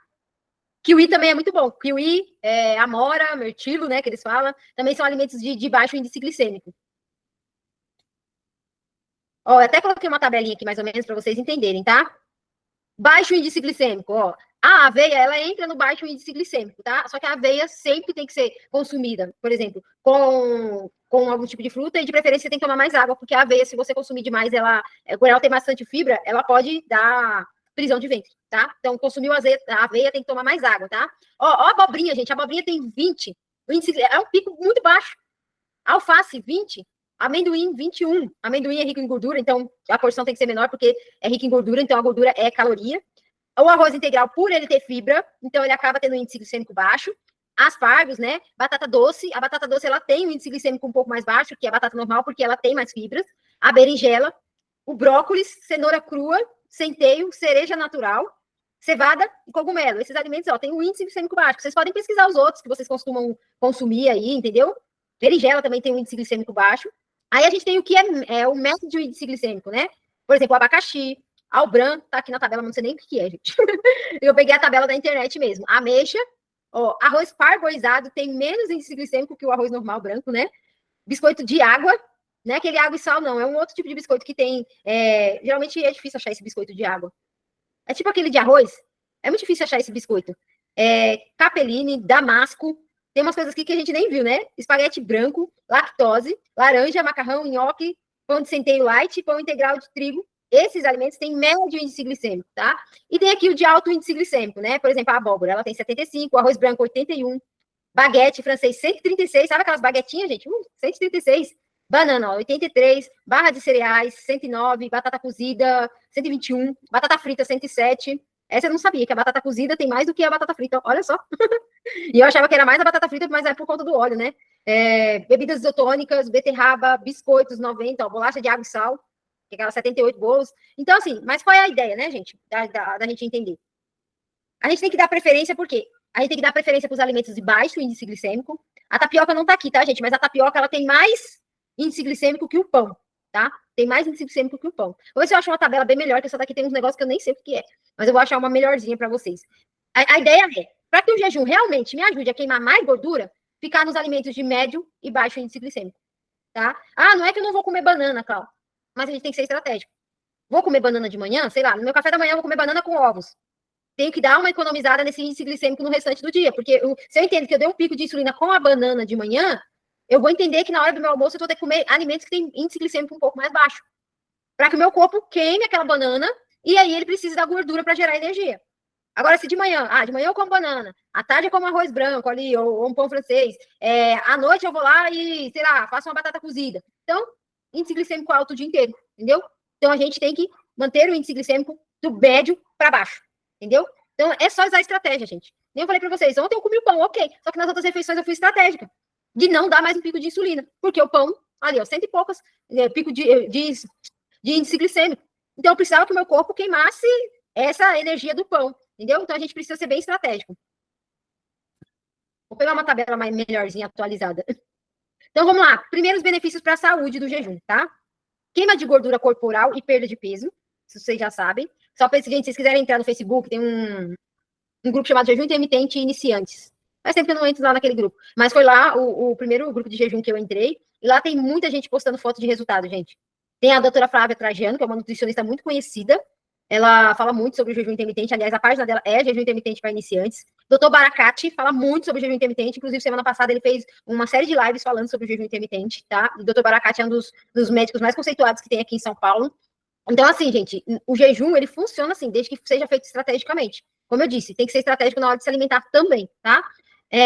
Kiwi também é muito bom. Kiwi, amora, mirtilo, né, que eles falam, também são alimentos de baixo índice glicêmico. Ó, eu até coloquei uma tabelinha aqui, mais ou menos, para vocês entenderem, tá? Baixo índice glicêmico, ó. A aveia, ela entra no baixo índice glicêmico, tá? Só que a aveia sempre tem que ser consumida, por exemplo, com algum tipo de fruta, e de preferência você tem que tomar mais água, porque a aveia, se você consumir demais, por ela ter bastante fibra, ela pode dar prisão de ventre, tá? Então, consumiu a aveia, tem que tomar mais água, tá? Ó, a abobrinha, gente, a abobrinha tem 20, o índice é um pico muito baixo. Alface, 20. Amendoim, 21. Amendoim é rico em gordura, então a porção tem que ser menor, porque é rico em gordura, então a gordura é caloria. O arroz integral, por ele ter fibra, então ele acaba tendo um índice glicêmico baixo. Aspargos, né? Batata doce. A batata doce, ela tem um índice glicêmico um pouco mais baixo que a batata normal, porque ela tem mais fibras. A berinjela, o brócolis, cenoura crua, centeio, cereja natural, cevada e cogumelo. Esses alimentos, ó, tem um índice glicêmico baixo. Vocês podem pesquisar os outros que vocês costumam consumir aí, entendeu? Berinjela também tem um índice glicêmico baixo. Aí a gente tem o que é o método de índice glicêmico, né? Por exemplo, o abacaxi, albran, tá aqui na tabela, mas não sei nem o que é, gente. Eu peguei a tabela da internet mesmo. Ameixa, ó, arroz parboilizado tem menos índice glicêmico que o arroz normal branco, né? Biscoito de água, não é aquele água e sal, não. É um outro tipo de biscoito que tem. Geralmente é difícil achar esse biscoito de água. É tipo aquele de arroz. É muito difícil achar esse biscoito. Capelline, damasco. Tem umas coisas aqui que a gente nem viu, né? Espaguete branco, lactose, laranja, macarrão, nhoque, pão de centeio light, pão integral de trigo. Esses alimentos têm médio índice glicêmico, tá? E tem aqui o de alto índice glicêmico, né? Por exemplo, a abóbora, ela tem 75, o arroz branco 81, baguete francês 136, sabe aquelas baguetinhas, gente? 136. Banana, ó, 83, barra de cereais 109, batata cozida 121, batata frita 107. Essa eu não sabia, que a batata cozida tem mais do que a batata frita, olha só. E eu achava que era mais a batata frita, mas é por conta do óleo, né? Bebidas isotônicas, beterraba, biscoitos 90, ó, bolacha de água e sal, que é aquela 78 bolos. Então, assim, mas qual é a ideia, né, gente? Da gente entender. A gente tem que dar preferência, por quê? A gente tem que dar preferência para os alimentos de baixo índice glicêmico. A tapioca não tá aqui, tá, gente? Mas a tapioca, ela tem mais índice glicêmico que o pão, tá? Tem mais índice glicêmico que o pão. Vou ver se eu acho uma tabela bem melhor, que essa daqui tem uns negócios que eu nem sei o que é. Mas eu vou achar uma melhorzinha para vocês. A ideia é, para que o jejum realmente me ajude a queimar mais gordura, ficar nos alimentos de médio e baixo índice glicêmico, tá? Não é que eu não vou comer banana, Cláudia, mas a gente tem que ser estratégico. Vou comer banana de manhã, sei lá, no meu café da manhã eu vou comer banana com ovos. Tenho que dar uma economizada nesse índice glicêmico no restante do dia, porque se eu entendo que eu dei um pico de insulina com a banana de manhã, eu vou entender que na hora do meu almoço eu vou ter que comer alimentos que têm índice glicêmico um pouco mais baixo, para que o meu corpo queime aquela banana e aí ele precisa da gordura para gerar energia. Agora, se de manhã eu como banana, à tarde eu como arroz branco ali, ou um pão francês, à noite eu vou lá e, sei lá, faço uma batata cozida. Então, índice glicêmico alto o dia inteiro, entendeu? Então, a gente tem que manter o índice glicêmico do médio para baixo. entendeu? Então, é só usar estratégia, gente. Nem eu falei para vocês, ontem eu comi o pão, ok. Só que nas outras refeições eu fui estratégica. De não dar mais um pico de insulina. Porque o pão, ali, ó, 100 e poucas, pico de índice glicêmico. Então, eu precisava que o meu corpo queimasse essa energia do pão, entendeu? Então, a gente precisa ser bem estratégico. Vou pegar uma tabela mais melhorzinha, atualizada. Então, vamos lá. Primeiros benefícios para a saúde do jejum, tá? Queima de gordura corporal e perda de peso. Isso vocês já sabem. Só para gente, se vocês quiserem entrar no Facebook, tem um grupo chamado Jejum Intermitente Iniciantes. Faz tempo que eu não entro lá naquele grupo. Mas foi lá o primeiro grupo de jejum que eu entrei. E lá tem muita gente postando foto de resultado, gente. Tem a doutora Flávia Trajano, que é uma nutricionista muito conhecida. Ela fala muito sobre o jejum intermitente. Aliás, a página dela é Jejum Intermitente para Iniciantes. Doutor Baracate fala muito sobre o jejum intermitente. Inclusive, semana passada ele fez uma série de lives falando sobre o jejum intermitente, tá? O doutor Baracate é um dos médicos mais conceituados que tem aqui em São Paulo. Então, assim, gente, o jejum, ele funciona assim, desde que seja feito estrategicamente. Como eu disse, tem que ser estratégico na hora de se alimentar também, tá?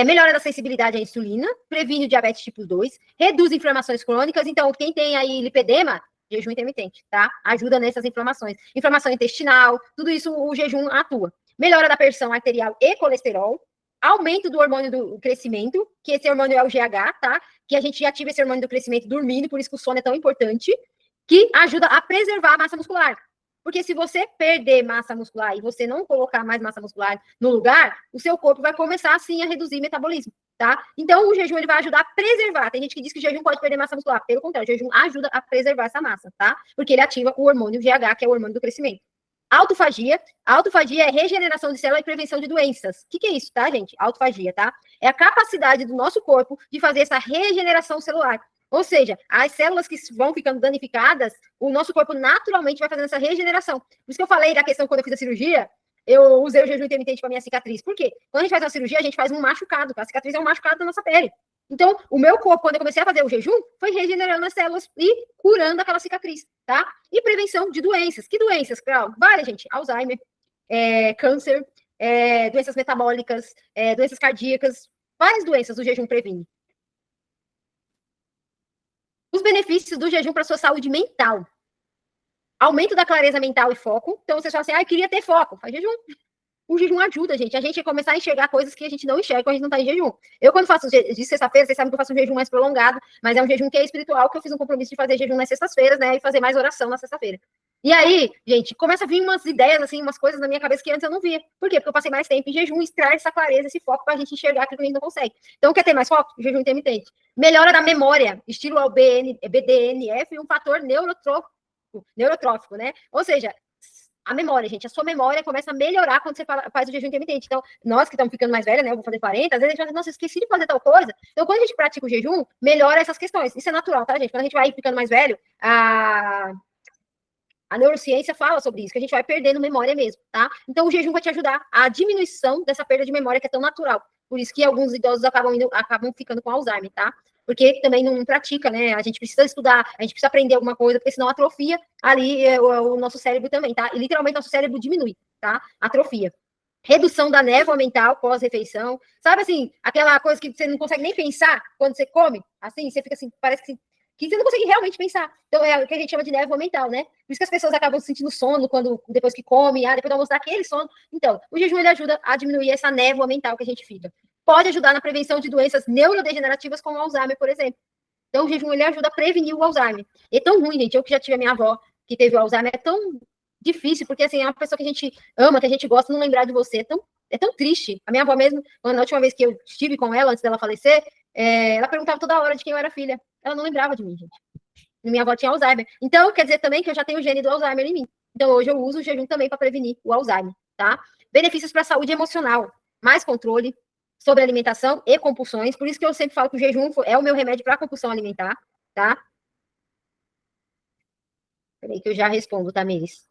Melhora da sensibilidade à insulina, previne o diabetes tipo 2, reduz inflamações crônicas. Então, quem tem aí lipedema, jejum intermitente, tá? Ajuda nessas inflamações. Inflamação intestinal, tudo isso o jejum atua. Melhora da pressão arterial e colesterol, aumento do hormônio do crescimento, que esse hormônio é o GH, tá? Que a gente ativa esse hormônio do crescimento dormindo, por isso que o sono é tão importante, que ajuda a preservar a massa muscular. Porque se você perder massa muscular e você não colocar mais massa muscular no lugar, o seu corpo vai começar, assim, a reduzir o metabolismo, tá? Então, o jejum, ele vai ajudar a preservar. Tem gente que diz que o jejum pode perder massa muscular. Pelo contrário, o jejum ajuda a preservar essa massa, tá? Porque ele ativa o hormônio GH, que é o hormônio do crescimento. Autofagia. Autofagia é regeneração de célula e prevenção de doenças. O que é isso, tá, gente? Autofagia, tá? É a capacidade do nosso corpo de fazer essa regeneração celular. Ou seja, as células que vão ficando danificadas, o nosso corpo naturalmente vai fazendo essa regeneração. Por isso que eu falei da questão quando eu fiz a cirurgia, eu usei o jejum intermitente para minha cicatriz. Por quê? Quando a gente faz uma cirurgia, a gente faz um machucado. A cicatriz é um machucado da nossa pele. Então, o meu corpo, quando eu comecei a fazer o jejum, foi regenerando as células e curando aquela cicatriz, tá? E prevenção de doenças. Que doenças, Cláudio? Várias, gente. Alzheimer, câncer, doenças metabólicas, doenças cardíacas. Várias doenças o jejum previne. Os benefícios do jejum para a sua saúde mental. Aumento da clareza mental e foco. Então, você fala assim, eu queria ter foco. Faz jejum. O jejum ajuda, gente. A gente a começar a enxergar coisas que a gente não enxerga quando a gente não está em jejum. Eu, quando faço de sexta-feira, vocês sabem que eu faço um jejum mais prolongado, mas é um jejum que é espiritual, que eu fiz um compromisso de fazer jejum nas sextas-feiras, né? E fazer mais oração na sexta-feira. E aí, gente, começa a vir umas ideias, assim, umas coisas na minha cabeça que antes eu não via. Por quê? Porque eu passei mais tempo em jejum e traz essa clareza, esse foco para a gente enxergar aquilo que a gente não consegue. Então, quer ter mais foco? Jejum intermitente. Melhora da memória, estilo BDNF, um fator neurotrófico, né? Ou seja, a memória, gente, a sua memória começa a melhorar quando você faz o jejum intermitente. Então, nós que estamos ficando mais velhas, né, eu vou fazer 40, às vezes a gente fala, nossa, eu esqueci de fazer tal coisa. Então, quando a gente pratica o jejum, melhora essas questões. Isso é natural, tá, gente? Quando a gente vai ficando mais velho, a neurociência fala sobre isso, que a gente vai perdendo memória mesmo, tá? Então, o jejum vai te ajudar a diminuição dessa perda de memória que é tão natural. Por isso que alguns idosos acabam ficando com Alzheimer, tá? Porque também não pratica, né? A gente precisa estudar, a gente precisa aprender alguma coisa, porque senão atrofia ali o nosso cérebro também, tá? E literalmente nosso cérebro diminui, tá? Atrofia. Redução da névoa mental pós-refeição. Sabe assim, aquela coisa que você não consegue nem pensar quando você come? Assim, você fica assim, parece que você não consegue realmente pensar. Então, é o que a gente chama de névoa mental, né? Por isso que as pessoas acabam sentindo sono depois que comem, depois do almoço dá aquele sono. Então, o jejum, ele ajuda a diminuir essa névoa mental que a gente fica. Pode ajudar na prevenção de doenças neurodegenerativas como o Alzheimer, por exemplo. Então, o jejum, ele ajuda a prevenir o Alzheimer. E é tão ruim, gente, eu que já tive a minha avó que teve o Alzheimer, é tão difícil, porque, assim, é uma pessoa que a gente ama, que a gente gosta, não lembrar de você, é tão triste. A minha avó mesmo, na última vez que eu estive com ela, antes dela falecer, ela perguntava toda hora de quem eu era filha. Ela não lembrava de mim, gente. Minha avó tinha Alzheimer. Então, quer dizer também que eu já tenho o gene do Alzheimer em mim. Então, hoje eu uso o jejum também para prevenir o Alzheimer, tá? Benefícios para a saúde emocional. Mais controle sobre alimentação e compulsões. Por isso que eu sempre falo que o jejum é o meu remédio para compulsão alimentar, tá? Peraí que eu já respondo, Tamires.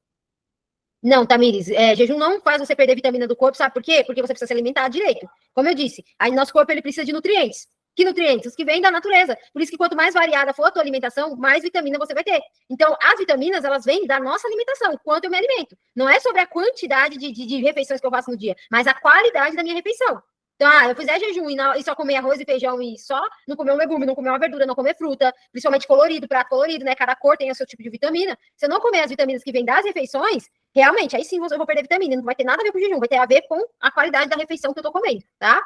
Não, Tamires, jejum não faz você perder vitamina do corpo, sabe por quê? Porque você precisa se alimentar direito. Como eu disse, aí nosso corpo ele precisa de nutrientes. Que nutrientes? Os que vêm da natureza. Por isso que quanto mais variada for a tua alimentação, mais vitamina você vai ter. Então, as vitaminas, elas vêm da nossa alimentação, quanto eu me alimento. Não é sobre a quantidade de refeições que eu faço no dia, mas a qualidade da minha refeição. Então, eu fizer jejum e só comer arroz e feijão e só não comer um legume, não comer uma verdura, não comer fruta, principalmente colorido, prato colorido, né? Cada cor tem o seu tipo de vitamina. Se eu não comer as vitaminas que vêm das refeições, realmente, aí sim eu vou perder vitamina. Não vai ter nada a ver com o jejum, vai ter a ver com a qualidade da refeição que eu tô comendo, tá?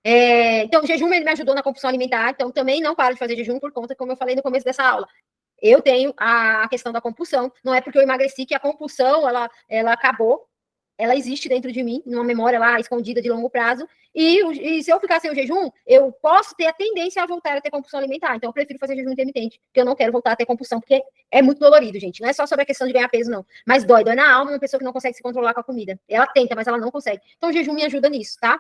Então, o jejum ele me ajudou na compulsão alimentar, então também não paro de fazer jejum por conta, como eu falei no começo dessa aula. Eu tenho a questão da compulsão, não é porque eu emagreci que a compulsão ela acabou, ela existe dentro de mim, numa memória lá escondida de longo prazo, e se eu ficar sem o jejum, eu posso ter a tendência a voltar a ter compulsão alimentar, então eu prefiro fazer jejum intermitente, porque eu não quero voltar a ter compulsão, porque é muito dolorido, gente, não é só sobre a questão de ganhar peso, não, mas dói na alma uma pessoa que não consegue se controlar com a comida, ela tenta, mas ela não consegue, então o jejum me ajuda nisso, tá?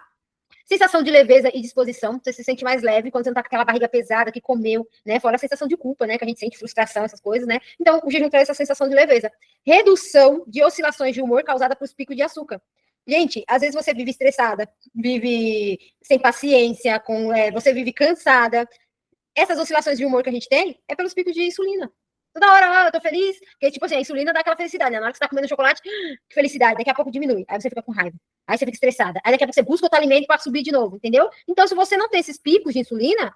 Sensação de leveza e disposição, você se sente mais leve quando você não tá com aquela barriga pesada que comeu, né? Fora a sensação de culpa, né? Que a gente sente frustração, essas coisas, né? Então, o jejum traz essa sensação de leveza. Redução de oscilações de humor causada por picos de açúcar. Gente, às vezes você vive estressada, vive sem paciência, você vive cansada. Essas oscilações de humor que a gente tem é pelos picos de insulina. Toda hora, eu tô feliz, porque, tipo assim, a insulina dá aquela felicidade, né? Na hora que você tá comendo chocolate, que felicidade, daqui a pouco diminui. Aí você fica com raiva. Aí você fica estressada. Aí daqui a pouco você busca outro alimento para subir de novo, entendeu? Então, se você não tem esses picos de insulina,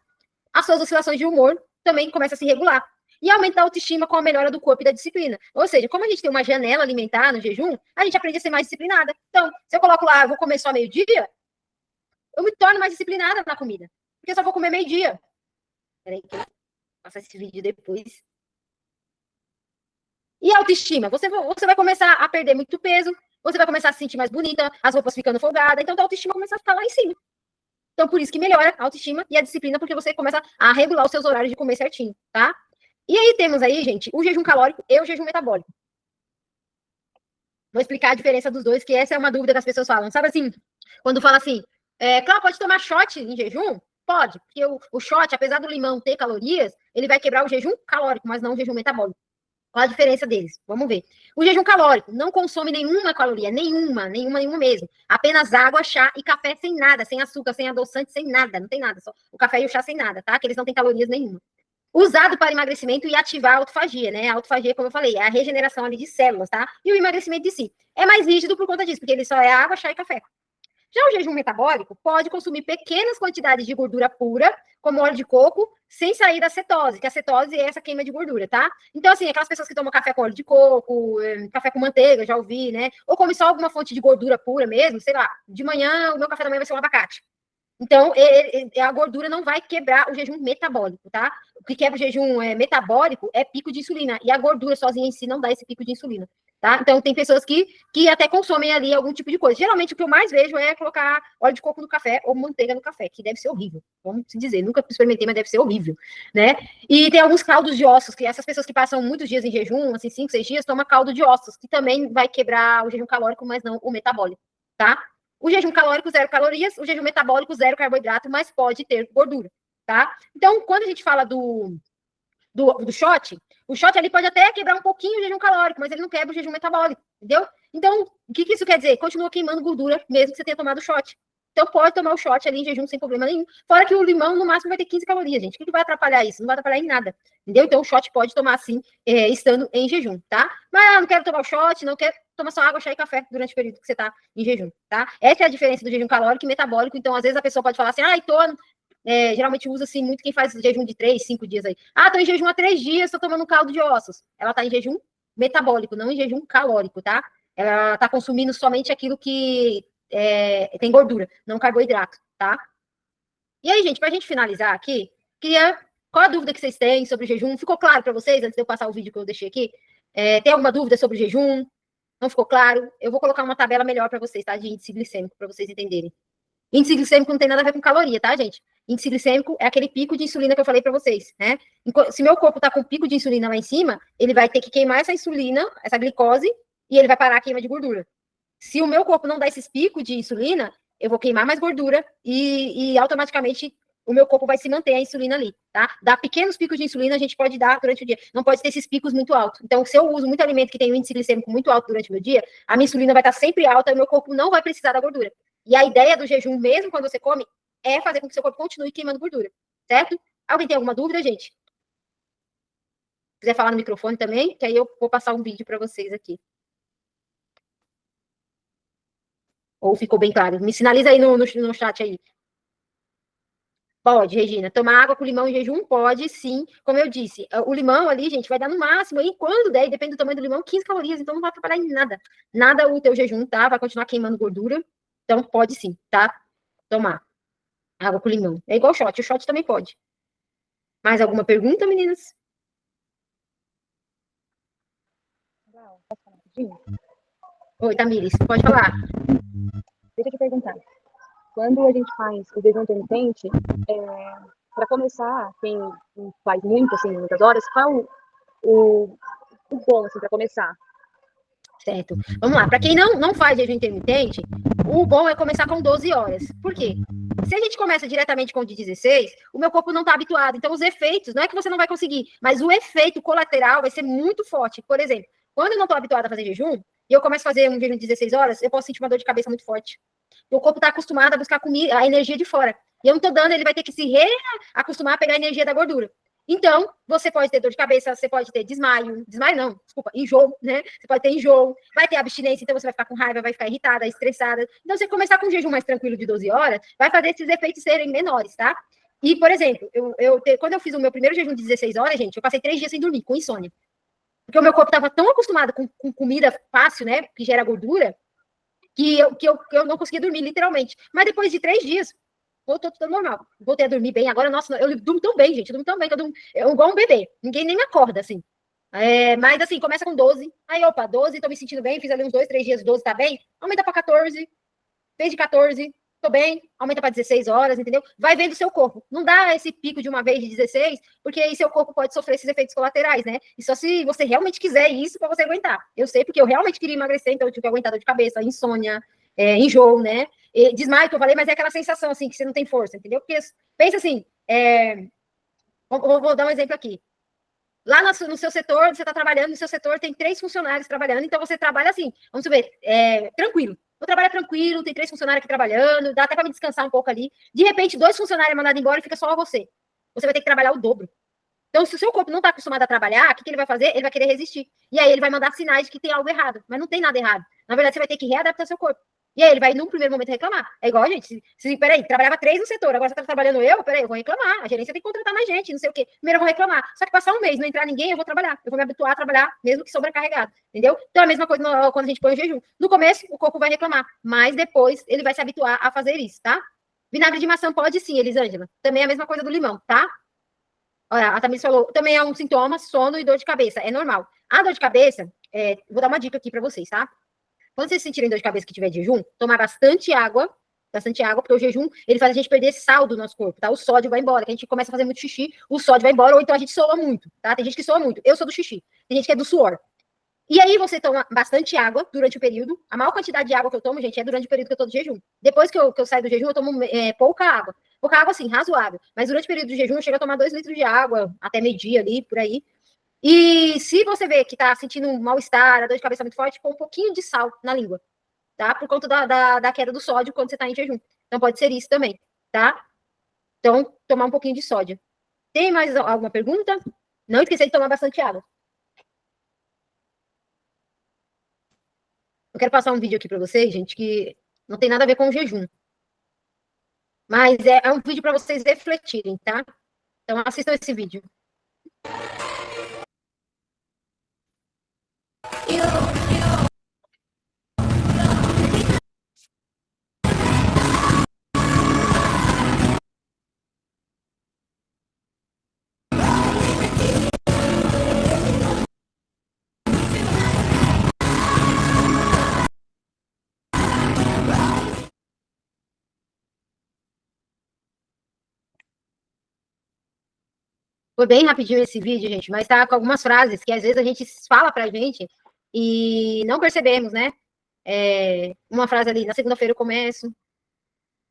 as suas oscilações de humor também começam a se regular. E aumenta a autoestima com a melhora do corpo e da disciplina. Ou seja, como a gente tem uma janela alimentar no jejum, a gente aprende a ser mais disciplinada. Então, se eu coloco lá, eu vou comer só meio-dia, eu me torno mais disciplinada na comida. Porque eu só vou comer meio-dia. Peraí, que eu vou passar esse vídeo depois. E a autoestima? Você vai começar a perder muito peso, você vai começar a se sentir mais bonita, as roupas ficando folgadas, então a autoestima começa a ficar lá em cima. Então, por isso que melhora a autoestima e a disciplina, porque você começa a regular os seus horários de comer certinho, tá? E aí temos aí, gente, o jejum calórico e o jejum metabólico. Vou explicar a diferença dos dois, que essa é uma dúvida que as pessoas falam. Sabe assim, quando fala assim, claro, pode tomar shot em jejum? Pode, porque o shot, apesar do limão ter calorias, ele vai quebrar o jejum calórico, mas não o jejum metabólico. Qual a diferença deles? Vamos ver. O jejum calórico não consome nenhuma caloria, nenhuma mesmo. Apenas água, chá e café sem nada, sem açúcar, sem adoçante, sem nada, não tem nada. Só o café e o chá sem nada, tá? Que eles não têm calorias nenhuma. Usado para emagrecimento e ativar a autofagia, né? A autofagia, como eu falei, é a regeneração ali de células, tá? E o emagrecimento de si. É mais rígido por conta disso, porque ele só é água, chá e café. Já o jejum metabólico pode consumir pequenas quantidades de gordura pura, como óleo de coco, sem sair da cetose, que a cetose é essa queima de gordura, tá? Então, assim, aquelas pessoas que tomam café com óleo de coco, café com manteiga, já ouvi, né? Ou come só alguma fonte de gordura pura mesmo, sei lá, de manhã o meu café da manhã vai ser um abacate. Então, a gordura não vai quebrar o jejum metabólico, tá? O que quebra o jejum metabólico é pico de insulina. E a gordura sozinha em si não dá esse pico de insulina, tá? Então, tem pessoas que até consomem ali algum tipo de coisa. Geralmente, o que eu mais vejo é colocar óleo de coco no café ou manteiga no café, que deve ser horrível. Vamos se dizer, nunca experimentei, mas deve ser horrível, né? E tem alguns caldos de ossos, que essas pessoas que passam muitos dias em jejum, assim, 5, 6 dias, tomam caldo de ossos, que também vai quebrar o jejum calórico, mas não o metabólico, tá? O jejum calórico, 0 calorias, o jejum metabólico, 0 carboidrato, mas pode ter gordura, tá? Então, quando a gente fala do shot, o shot ali pode até quebrar um pouquinho o jejum calórico, mas ele não quebra o jejum metabólico, entendeu? Então, o que isso quer dizer? Continua queimando gordura, mesmo que você tenha tomado shot. Então, pode tomar o shot ali em jejum sem problema nenhum. Fora que o limão, no máximo, vai ter 15 calorias, gente. O que vai atrapalhar isso? Não vai atrapalhar em nada, entendeu? Então, o shot pode tomar, sim, estando em jejum, tá? Mas, não quero tomar o shot, não quero tomar só água, chá e café durante o período que você está em jejum, tá? Essa é a diferença do jejum calórico e metabólico. Então, às vezes, a pessoa pode falar assim, geralmente usa assim muito quem faz jejum de 3, 5 dias aí. Tô em jejum há 3 dias, tô tomando caldo de ossos. Ela tá em jejum metabólico, não em jejum calórico, tá? Ela tá consumindo somente aquilo que tem gordura, não carboidrato, tá? E aí, gente, pra gente finalizar aqui, qual a dúvida que vocês têm sobre o jejum? Ficou claro para vocês, antes de eu passar o vídeo que eu deixei aqui? Tem alguma dúvida sobre o jejum? Não ficou claro? Eu vou colocar uma tabela melhor para vocês, tá? De índice glicêmico, para vocês entenderem. Índice glicêmico não tem nada a ver com caloria, tá, gente? Índice glicêmico é aquele pico de insulina que eu falei para vocês, né? Se meu corpo tá com pico de insulina lá em cima, ele vai ter que queimar essa insulina, essa glicose, e ele vai parar a queima de gordura. Se o meu corpo não dá esses picos de insulina, eu vou queimar mais gordura e automaticamente o meu corpo vai se manter a insulina ali, tá? Dar pequenos picos de insulina a gente pode dar durante o dia. Não pode ter esses picos muito altos. Então, se eu uso muito alimento que tem um índice glicêmico muito alto durante o meu dia, a minha insulina vai estar sempre alta e o meu corpo não vai precisar da gordura. E a ideia do jejum, mesmo quando você come, é fazer com que seu corpo continue queimando gordura, certo? Alguém tem alguma dúvida, gente? Se quiser falar no microfone também, que aí eu vou passar um vídeo para vocês aqui. Ou ficou bem claro? Me sinaliza aí no chat aí. Pode, Regina. Tomar água com limão em jejum? Pode, sim. Como eu disse, o limão ali, gente, vai dar no máximo, aí quando der, depende do tamanho do limão, 15 calorias, então não vai atrapalhar em nada. Nada o teu jejum, tá? Vai continuar queimando gordura. Então, pode sim, tá? Tomar água com limão. É igual shot, o shot também pode. Mais alguma pergunta, meninas? Posso falar rapidinho? Oi, Tamires, pode falar. Deixa eu te perguntar. Quando a gente faz o jejum intermitente, para começar, quem faz muito, assim, muitas horas, qual o bom, assim, para começar? Certo. Vamos lá. Para quem não faz jejum intermitente, o bom é começar com 12 horas. Por quê? Se a gente começa diretamente com o de 16, o meu corpo não está habituado. Então, os efeitos, não é que você não vai conseguir, mas o efeito colateral vai ser muito forte. Por exemplo, quando eu não estou habituada a fazer jejum, e eu começo a fazer um jejum de 16 horas, eu posso sentir uma dor de cabeça muito forte. O corpo está acostumado a buscar comida, a energia de fora. E eu não estou dando, ele vai ter que se reacostumar a pegar a energia da gordura. Então, você pode ter dor de cabeça, você pode ter desmaio não, desculpa, enjoo, né? Você pode ter enjoo, vai ter abstinência, então você vai ficar com raiva, vai ficar irritada, estressada. Então, você começar com um jejum mais tranquilo de 12 horas, vai fazer esses efeitos serem menores, tá? E, por exemplo, quando eu fiz o meu primeiro jejum de 16 horas, gente, eu passei 3 dias sem dormir, com insônia. Porque o meu corpo estava tão acostumado com comida fácil, né? Que gera gordura, que eu não conseguia dormir, literalmente. Mas depois de 3 dias, voltou tudo normal. Voltei a dormir bem. Agora, nossa, eu durmo tão bem, gente. Eu durmo tão bem que eu durmo igual um bebê. Ninguém nem me acorda, assim. Mas, assim, começa com 12. Aí, opa, 12, tô me sentindo bem. Fiz ali uns 2, 3 dias, 12 tá bem. Aumenta pra 14. Fez de 14. Tô bem. Aumenta pra 16 horas, entendeu? Vai vendo o seu corpo. Não dá esse pico de uma vez de 16, porque aí seu corpo pode sofrer esses efeitos colaterais, né? E só se você realmente quiser isso pra você aguentar. Eu sei, porque eu realmente queria emagrecer, então eu tive que aguentar dor de cabeça, insônia, enjoo, né? Desmaio que eu falei, mas é aquela sensação assim que você não tem força, entendeu? Porque pensa assim, vou dar um exemplo aqui. Lá no seu setor, você está trabalhando, no seu setor tem 3 funcionários trabalhando, então você trabalha assim, vamos ver, tranquilo. Vou trabalhar tranquilo, tem 3 funcionários aqui trabalhando, dá até para me descansar um pouco ali. De repente, 2 funcionários é mandado embora e fica só você. Você vai ter que trabalhar o dobro. Então, se o seu corpo não está acostumado a trabalhar, o que ele vai fazer? Ele vai querer resistir. E aí ele vai mandar sinais de que tem algo errado. Mas não tem nada errado. Na verdade, você vai ter que readaptar seu corpo. E aí ele vai, num primeiro momento, reclamar. É igual, gente, peraí, trabalhava 3 no setor, agora você tá trabalhando peraí, eu vou reclamar. A gerência tem que contratar mais gente, não sei o quê. Primeiro eu vou reclamar. Só que passar um mês, não entrar ninguém, eu vou trabalhar. Eu vou me habituar a trabalhar, mesmo que sobrecarregado. Entendeu? Então é a mesma coisa quando a gente põe o jejum. No começo, o corpo vai reclamar, mas depois ele vai se habituar a fazer isso, tá? Vinagre de maçã pode sim, Elisângela. Também é a mesma coisa do limão, tá? Olha, a Tamiris falou, também é um sintoma, sono e dor de cabeça, é normal. A dor de cabeça, vou dar uma dica aqui para vocês, tá? Quando vocês sentirem dor de cabeça que tiver de jejum, tomar bastante água, porque o jejum, ele faz a gente perder sal do nosso corpo, tá? O sódio vai embora, que a gente começa a fazer muito xixi, o sódio vai embora, ou então a gente soa muito, tá? Tem gente que soa muito, eu sou do xixi, tem gente que é do suor. E aí você toma bastante água durante o período. A maior quantidade de água que eu tomo, gente, é durante o período que eu tô de jejum. Depois que eu saio do jejum, eu tomo pouca água. Pouca água, assim, razoável. Mas durante o período de jejum, eu chego a tomar 2 litros de água, até meio-dia ali, por aí. E se você vê que tá sentindo um mal-estar, a dor de cabeça muito forte, põe um pouquinho de sal na língua, tá? Por conta da queda do sódio quando você tá em jejum. Então pode ser isso também, tá? Então, tomar um pouquinho de sódio. Tem mais alguma pergunta? Não esqueça de tomar bastante água. Eu quero passar um vídeo aqui para vocês, gente, que não tem nada a ver com o jejum. Mas é um vídeo para vocês refletirem, tá? Então assistam esse vídeo. Foi bem rapidinho esse vídeo, gente, mas tá com algumas frases que às vezes a gente fala pra gente e não percebemos, né? Uma frase ali, na segunda-feira eu começo.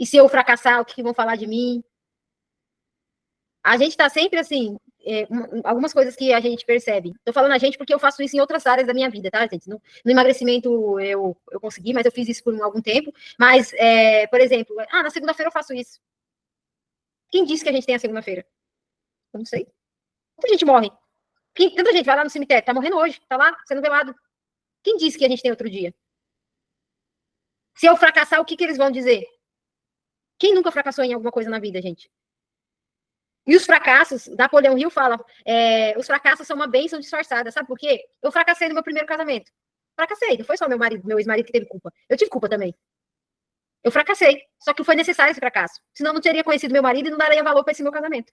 E se eu fracassar, o que vão falar de mim? A gente tá sempre assim, algumas coisas que a gente percebe. Tô falando a gente porque eu faço isso em outras áreas da minha vida, tá, gente? No emagrecimento eu consegui, mas eu fiz isso por algum tempo. Mas, por exemplo, na segunda-feira eu faço isso. Quem disse que a gente tem a segunda-feira? Eu não sei. Muita gente morre. Tanta gente vai lá no cemitério, tá morrendo hoje, tá lá, sendo velado. Quem disse que a gente tem outro dia? Se eu fracassar, o que eles vão dizer? Quem nunca fracassou em alguma coisa na vida, gente? E os fracassos, Napoleão Hill fala, os fracassos são uma bênção disfarçada, sabe por quê? Eu fracassei no meu primeiro casamento. Fracassei, não foi só meu ex-marido que teve culpa. Eu tive culpa também. Eu fracassei, só que foi necessário esse fracasso. Senão eu não teria conhecido meu marido e não daria valor para esse meu casamento.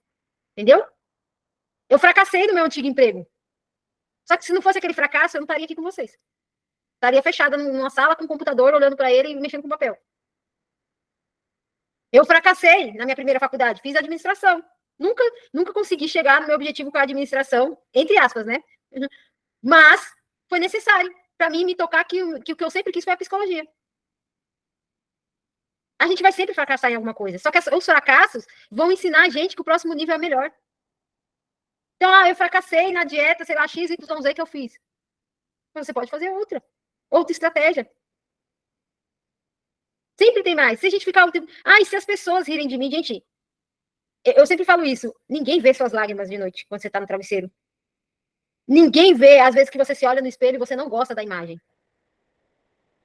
Entendeu? Eu fracassei no meu antigo emprego. Só que se não fosse aquele fracasso, eu não estaria aqui com vocês. Estaria fechada numa sala com um computador, olhando para ele e mexendo com papel. Eu fracassei na minha primeira faculdade, fiz administração. Nunca consegui chegar no meu objetivo com a administração, entre aspas, né? Mas foi necessário para mim me tocar que o que eu sempre quis foi a psicologia. A gente vai sempre fracassar em alguma coisa. Só que os fracassos vão ensinar a gente que o próximo nível é melhor. Então, eu fracassei na dieta, sei lá, X, Y, Z que eu fiz. Mas você pode fazer outra estratégia. Sempre tem mais. Se a gente ficar... e se as pessoas rirem de mim, gente... Eu sempre falo isso. Ninguém vê suas lágrimas de noite quando você tá no travesseiro. Ninguém vê, às vezes, que você se olha no espelho e você não gosta da imagem.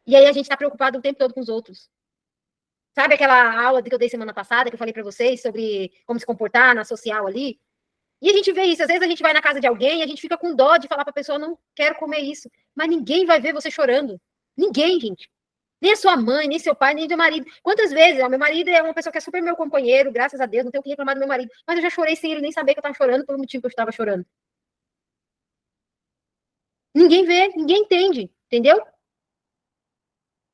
E aí a gente tá preocupado o tempo todo com os outros. Sabe aquela aula que eu dei semana passada, que eu falei para vocês sobre como se comportar na social ali? E a gente vê isso. Às vezes a gente vai na casa de alguém e a gente fica com dó de falar para a pessoa, não quero comer isso. Mas ninguém vai ver você chorando. Ninguém, gente. Nem a sua mãe, nem seu pai, nem seu marido. Quantas vezes? Meu marido é uma pessoa que é super meu companheiro, graças a Deus, não tenho o que reclamar do meu marido. Mas eu já chorei sem ele nem saber que eu estava chorando pelo motivo que eu estava chorando. Ninguém vê, ninguém entende, entendeu?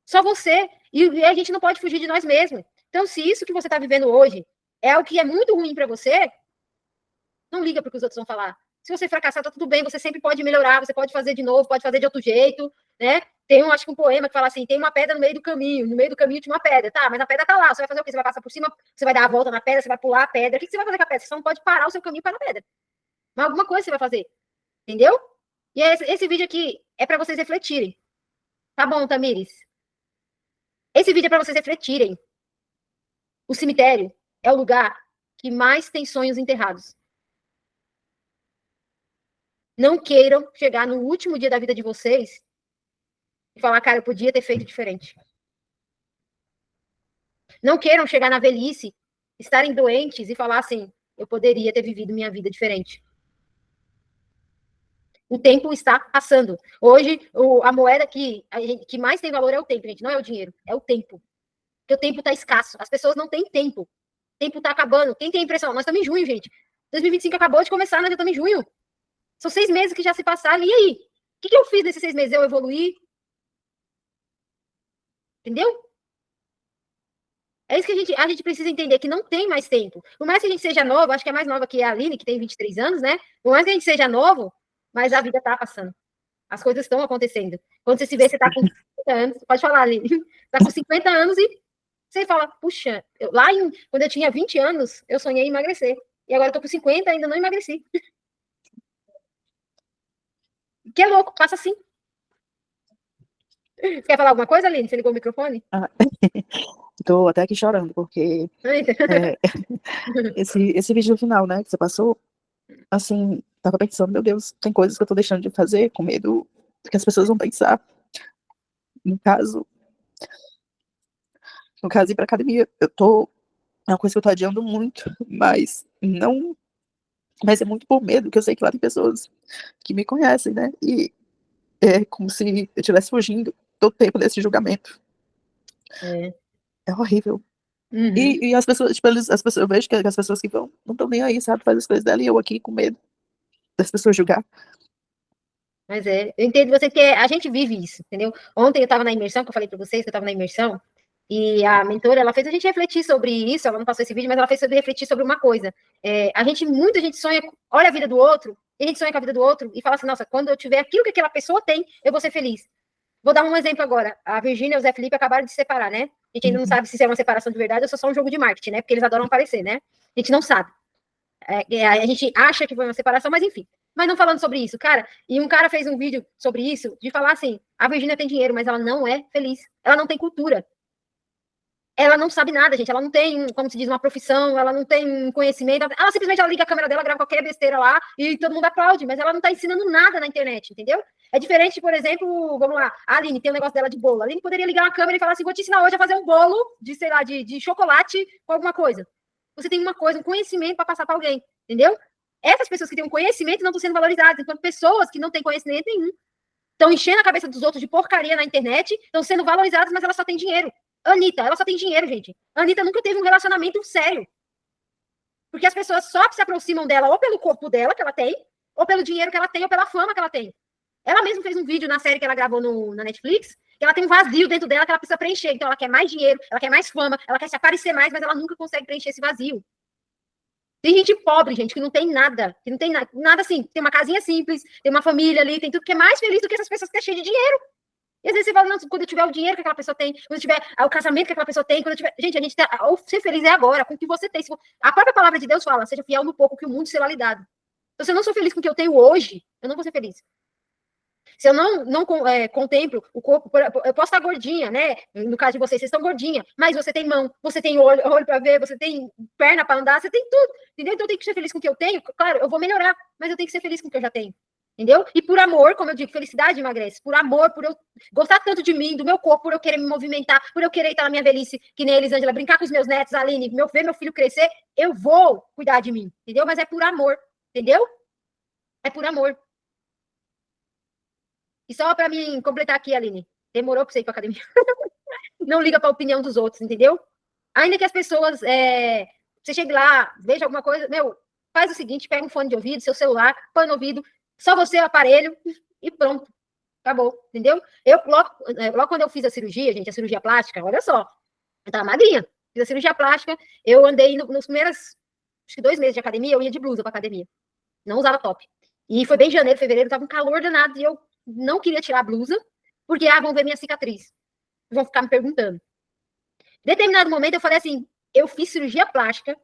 Só você. E a gente não pode fugir de nós mesmos. Então, se isso que você está vivendo hoje é o que é muito ruim para você, não liga para o que os outros vão falar. Se você fracassar, tá tudo bem, você sempre pode melhorar, você pode fazer de novo, pode fazer de outro jeito, né? Tem acho que um poema que fala assim, tem uma pedra no meio do caminho tinha uma pedra, tá, mas a pedra tá lá, você vai fazer o quê? Você vai passar por cima, você vai dar a volta na pedra, você vai pular a pedra, o que você vai fazer com a pedra? Você só não pode parar o seu caminho para a pedra. Mas alguma coisa você vai fazer, entendeu? E esse vídeo aqui é para vocês refletirem. Tá bom, Tamires? Esse vídeo é para vocês refletirem. O cemitério é o lugar que mais tem sonhos enterrados. Não queiram chegar no último dia da vida de vocês e falar, cara, eu podia ter feito diferente. Não queiram chegar na velhice, estarem doentes e falar assim, eu poderia ter vivido minha vida diferente. O tempo está passando. Hoje, a moeda que mais tem valor é o tempo, gente. Não é o dinheiro, é o tempo. Porque o tempo está escasso. As pessoas não têm tempo. O tempo está acabando. Quem tem impressão? Nós estamos em junho, gente. 2025 acabou de começar, nós já estamos em junho. São 6 meses que já se passaram. E aí? O que eu fiz nesses 6 meses? Eu evoluí? Entendeu? É isso que a gente precisa entender, que não tem mais tempo. Por mais que a gente seja novo, acho que é mais nova que a Aline, que tem 23 anos, né? Por mais que a gente seja novo, mas a vida está passando. As coisas estão acontecendo. Quando você se vê, você está com 50 anos. Pode falar, Aline. Está com 50 anos e você fala, puxa, quando eu tinha 20 anos, eu sonhei em emagrecer. E agora eu tô com 50 e ainda não emagreci. Que é louco, passa assim. Você quer falar alguma coisa, Aline? Você ligou o microfone? Tô até aqui chorando, porque esse vídeo final, né, que você passou, assim, tava pensando, meu Deus, tem coisas que eu tô deixando de fazer com medo do que as pessoas vão pensar. No caso, ir pra academia, é uma coisa que eu tô adiando muito, mas é muito por medo, que eu sei que lá tem pessoas que me conhecem, né, e é como se eu estivesse fugindo todo tempo desse julgamento. É horrível. Uhum. E as pessoas, tipo, eu vejo que as pessoas que vão, não estão nem aí, sabe, faz as coisas dela, e eu aqui com medo das pessoas julgar. Mas eu entendo você, que a gente vive isso, entendeu? Ontem eu estava na imersão, que eu falei para vocês que eu estava na imersão, e a mentora, ela fez a gente refletir sobre isso, ela não passou esse vídeo, mas ela fez refletir sobre uma coisa. Muita gente sonha, olha a vida do outro, e a gente sonha com a vida do outro, e fala assim, nossa, quando eu tiver aquilo que aquela pessoa tem, eu vou ser feliz. Vou dar um exemplo agora. A Virgínia e o Zé Felipe acabaram de se separar, né? A gente ainda não sabe se é uma separação de verdade ou se é só um jogo de marketing, né? Porque eles adoram aparecer, né? A gente não sabe. A gente acha que foi uma separação, mas enfim. Mas não falando sobre isso, cara. E um cara fez um vídeo sobre isso, de falar assim, a Virgínia tem dinheiro, mas ela não é feliz. Ela não tem cultura. Ela não sabe nada, gente. Ela não tem, como se diz, uma profissão, ela não tem conhecimento. Ela simplesmente liga a câmera dela, grava qualquer besteira lá e todo mundo aplaude, mas ela não tá ensinando nada na internet, entendeu? É diferente, por exemplo, vamos lá, a Aline tem um negócio dela de bolo. A Aline poderia ligar uma câmera e falar assim, vou te ensinar hoje a fazer um bolo de, sei lá, de chocolate com alguma coisa. Você tem uma coisa, um conhecimento para passar para alguém, entendeu? Essas pessoas que têm um conhecimento não estão sendo valorizadas, enquanto pessoas que não têm conhecimento nenhum estão enchendo a cabeça dos outros de porcaria na internet, estão sendo valorizadas, mas elas só têm dinheiro. Anitta, ela só tem dinheiro, gente. A Anitta nunca teve um relacionamento sério. Porque as pessoas só se aproximam dela ou pelo corpo dela, que ela tem, ou pelo dinheiro que ela tem, ou pela fama que ela tem. Ela mesma fez um vídeo na série que ela gravou na Netflix, que ela tem um vazio dentro dela que ela precisa preencher. Então ela quer mais dinheiro, ela quer mais fama, ela quer se aparecer mais, mas ela nunca consegue preencher esse vazio. Tem gente pobre, gente, que não tem nada. Que não tem nada assim. Tem uma casinha simples, tem uma família ali, tem tudo que é mais feliz do que essas pessoas que é cheio de dinheiro. E às vezes você fala, não, quando eu tiver o dinheiro que aquela pessoa tem, quando eu tiver o casamento que aquela pessoa tem, quando eu tiver... Gente, a gente tá... Ou ser feliz é agora, com o que você tem. A própria palavra de Deus fala, seja fiel no pouco que o mundo será lhe dado. Então, se eu não sou feliz com o que eu tenho hoje, eu não vou ser feliz. Se eu não contemplo o corpo, eu posso estar gordinha, né? No caso de vocês estão gordinha, mas você tem mão, você tem olho para ver, você tem perna para andar, você tem tudo, entendeu? Então eu tenho que ser feliz com o que eu tenho. Claro, eu vou melhorar, mas eu tenho que ser feliz com o que eu já tenho, entendeu? E por amor, como eu digo, felicidade emagrece. Por amor, por eu gostar tanto de mim, do meu corpo, por eu querer me movimentar, por eu querer estar na minha velhice, que nem a Elisângela, brincar com os meus netos, a Aline, ver meu filho crescer, eu vou cuidar de mim, entendeu? Mas é por amor, entendeu? É por amor. E só para mim completar aqui, Aline, demorou para você ir para academia. Não liga para a opinião dos outros, entendeu? Ainda que as pessoas, você chegue lá, veja alguma coisa, faz o seguinte, pega um fone de ouvido, seu celular, põe no ouvido, só você o aparelho e pronto, acabou, entendeu? Eu, logo quando eu fiz a cirurgia, gente, a cirurgia plástica, olha só, eu tava magrinha, fiz a cirurgia plástica, eu andei nos primeiros, acho que 2 meses de academia, eu ia de blusa para academia, não usava top. E foi bem janeiro, fevereiro, tava um calor danado e eu não queria tirar a blusa, porque, vão ver minha cicatriz. Vão ficar me perguntando. Em determinado momento, eu falei assim, eu fiz cirurgia plástica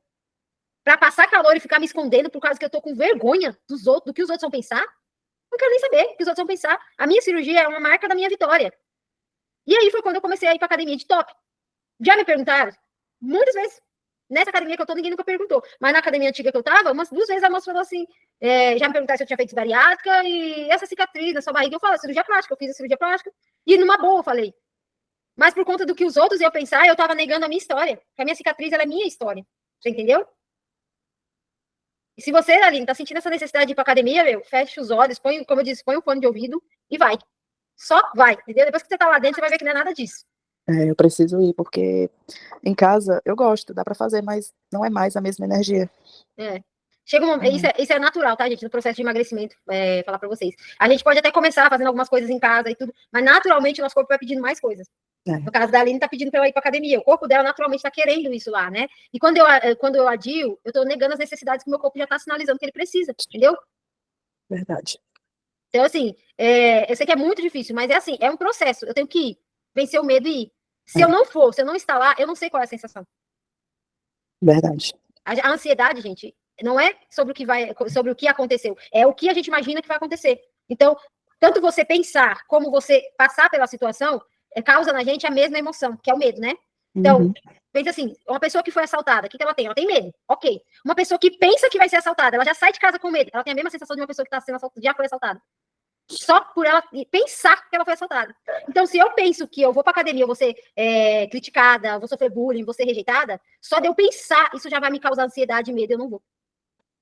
para passar calor e ficar me escondendo por causa que eu tô com vergonha dos outros, do que os outros vão pensar. Não quero nem saber o que os outros vão pensar. A minha cirurgia é uma marca da minha vitória. E aí foi quando eu comecei a ir pra academia de top. Já me perguntaram, muitas vezes, nessa academia que eu tô, ninguém nunca perguntou. Mas na academia antiga que eu tava, umas 2 vezes a moça falou assim, já me perguntaram se eu tinha feito bariátrica e essa cicatriz na sua barriga. Eu falo, cirurgia plástica, eu fiz a cirurgia plástica. E numa boa, eu falei. Mas por conta do que os outros iam pensar, eu tava negando a minha história. Porque a minha cicatriz, ela é minha história. Você entendeu? E se você, Aline, tá sentindo essa necessidade de ir pra academia, fecha os olhos, põe, como eu disse, põe um fone de ouvido e vai. Só vai, entendeu? Depois que você tá lá dentro, você vai ver que não é nada disso. Eu preciso ir, porque em casa eu gosto, dá pra fazer, mas não é mais a mesma energia. Chega um momento, isso é natural, tá, gente? No processo de emagrecimento, falar pra vocês. A gente pode até começar fazendo algumas coisas em casa e tudo, mas naturalmente o nosso corpo vai pedindo mais coisas. No caso da Aline, tá pedindo pra ela ir pra academia. O corpo dela naturalmente tá querendo isso lá, né? E quando eu adio, eu tô negando as necessidades que o meu corpo já tá sinalizando que ele precisa, entendeu? Verdade. Então, assim, eu sei que é muito difícil, mas é assim, é um processo. Eu tenho que ir, vencer o medo e ir. Se eu não for, se eu não estar lá, eu não sei qual é a sensação. Verdade. A ansiedade, gente, não é sobre o que aconteceu, é o que a gente imagina que vai acontecer. Então, tanto você pensar como você passar pela situação, causa na gente a mesma emoção, que é o medo, né? Então, pensa assim, uma pessoa que foi assaltada, o que ela tem? Ela tem medo, ok. Uma pessoa que pensa que vai ser assaltada, ela já sai de casa com medo, ela tem a mesma sensação de uma pessoa que está sendo assaltada, já foi assaltada. Só por ela pensar que ela foi assaltada. Então, se eu penso que eu vou pra academia, eu vou ser criticada, vou sofrer bullying, vou ser rejeitada, só de eu pensar, isso já vai me causar ansiedade e medo, eu não vou.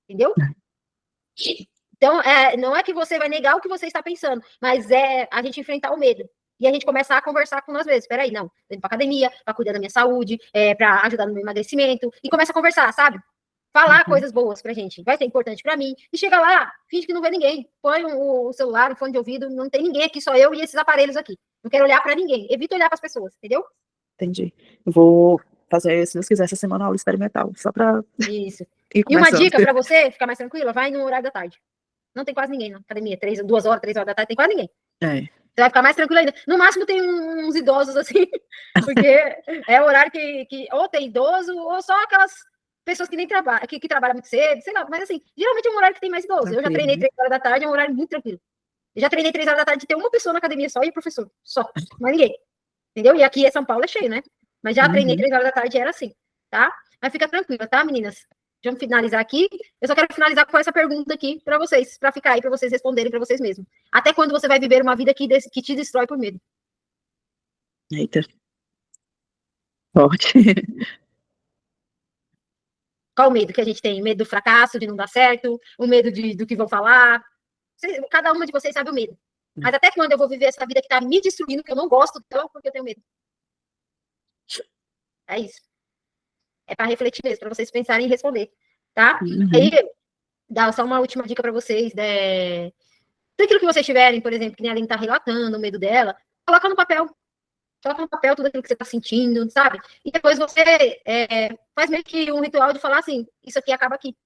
Entendeu? Então, não é que você vai negar o que você está pensando, mas é a gente enfrentar o medo. E a gente começar a conversar com nós mesmos. Espera aí, não, tô indo pra academia, pra cuidar da minha saúde, pra ajudar no meu emagrecimento, e começa a conversar, sabe? Falar coisas boas pra gente, vai ser importante pra mim. E chega lá, finge que não vê ninguém. Põe o celular, o fone de ouvido, não tem ninguém aqui, só eu e esses aparelhos aqui. Não quero olhar pra ninguém. Evita olhar pras pessoas, entendeu? Entendi. Eu vou fazer, se Deus quiser, essa semana aula experimental, só pra... Isso. E uma dica pra você ficar mais tranquila, vai no horário da tarde. Não tem quase ninguém na academia. 2 horas, 3 horas da tarde, tem quase ninguém. Você vai ficar mais tranquilo ainda. No máximo tem uns idosos, assim, porque é o horário que ou tem idoso, ou só aquelas pessoas que nem trabalham, que trabalham muito cedo, sei lá, mas assim, geralmente é um horário que tem mais idosos. Eu já treinei 3 horas da tarde, é um horário muito tranquilo. Eu já treinei 3 horas da tarde de ter uma pessoa na academia só e o professor, só, mais ninguém. Entendeu? E aqui São Paulo é cheio, né? Mas já treinei 3 horas da tarde, era assim, tá? Mas fica tranquila, tá, meninas? Vamos finalizar aqui. Eu só quero finalizar com essa pergunta aqui para vocês, para ficar aí, para vocês responderem para vocês mesmos. Até quando você vai viver uma vida que te destrói por medo? Eita. Forte. Qual o medo que a gente tem? O medo do fracasso, de não dar certo, o medo do que vão falar. Cada uma de vocês sabe o medo. Mas até quando eu vou viver essa vida que tá me destruindo, que eu não gosto dela, porque eu tenho medo. É isso. É para refletir mesmo, para vocês pensarem e responder, tá? Aí, dá só uma última dica para vocês, né? Tudo aquilo que vocês tiverem, por exemplo, que nem a Aline tá relatando, o medo dela, coloca no papel. Coloca no papel tudo aquilo que você tá sentindo, sabe? E depois você faz meio que um ritual de falar assim, isso aqui acaba aqui.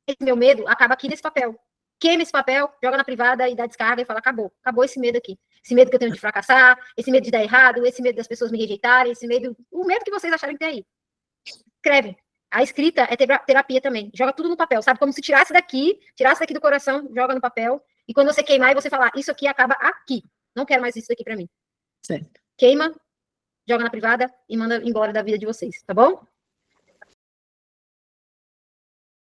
Esse meu medo acaba aqui nesse papel. Queima esse papel, joga na privada e dá descarga e fala, acabou. Acabou esse medo aqui. Esse medo que eu tenho de fracassar, esse medo de dar errado, esse medo das pessoas me rejeitarem, esse medo, o medo que vocês acharem que tem aí. Escreve. A escrita é terapia também. Joga tudo no papel, sabe? Como se tirasse daqui do coração, joga no papel. E quando você queimar, você falar, isso aqui acaba aqui. Não quero mais isso daqui pra mim. Certo. Queima, joga na privada e manda embora da vida de vocês, tá bom?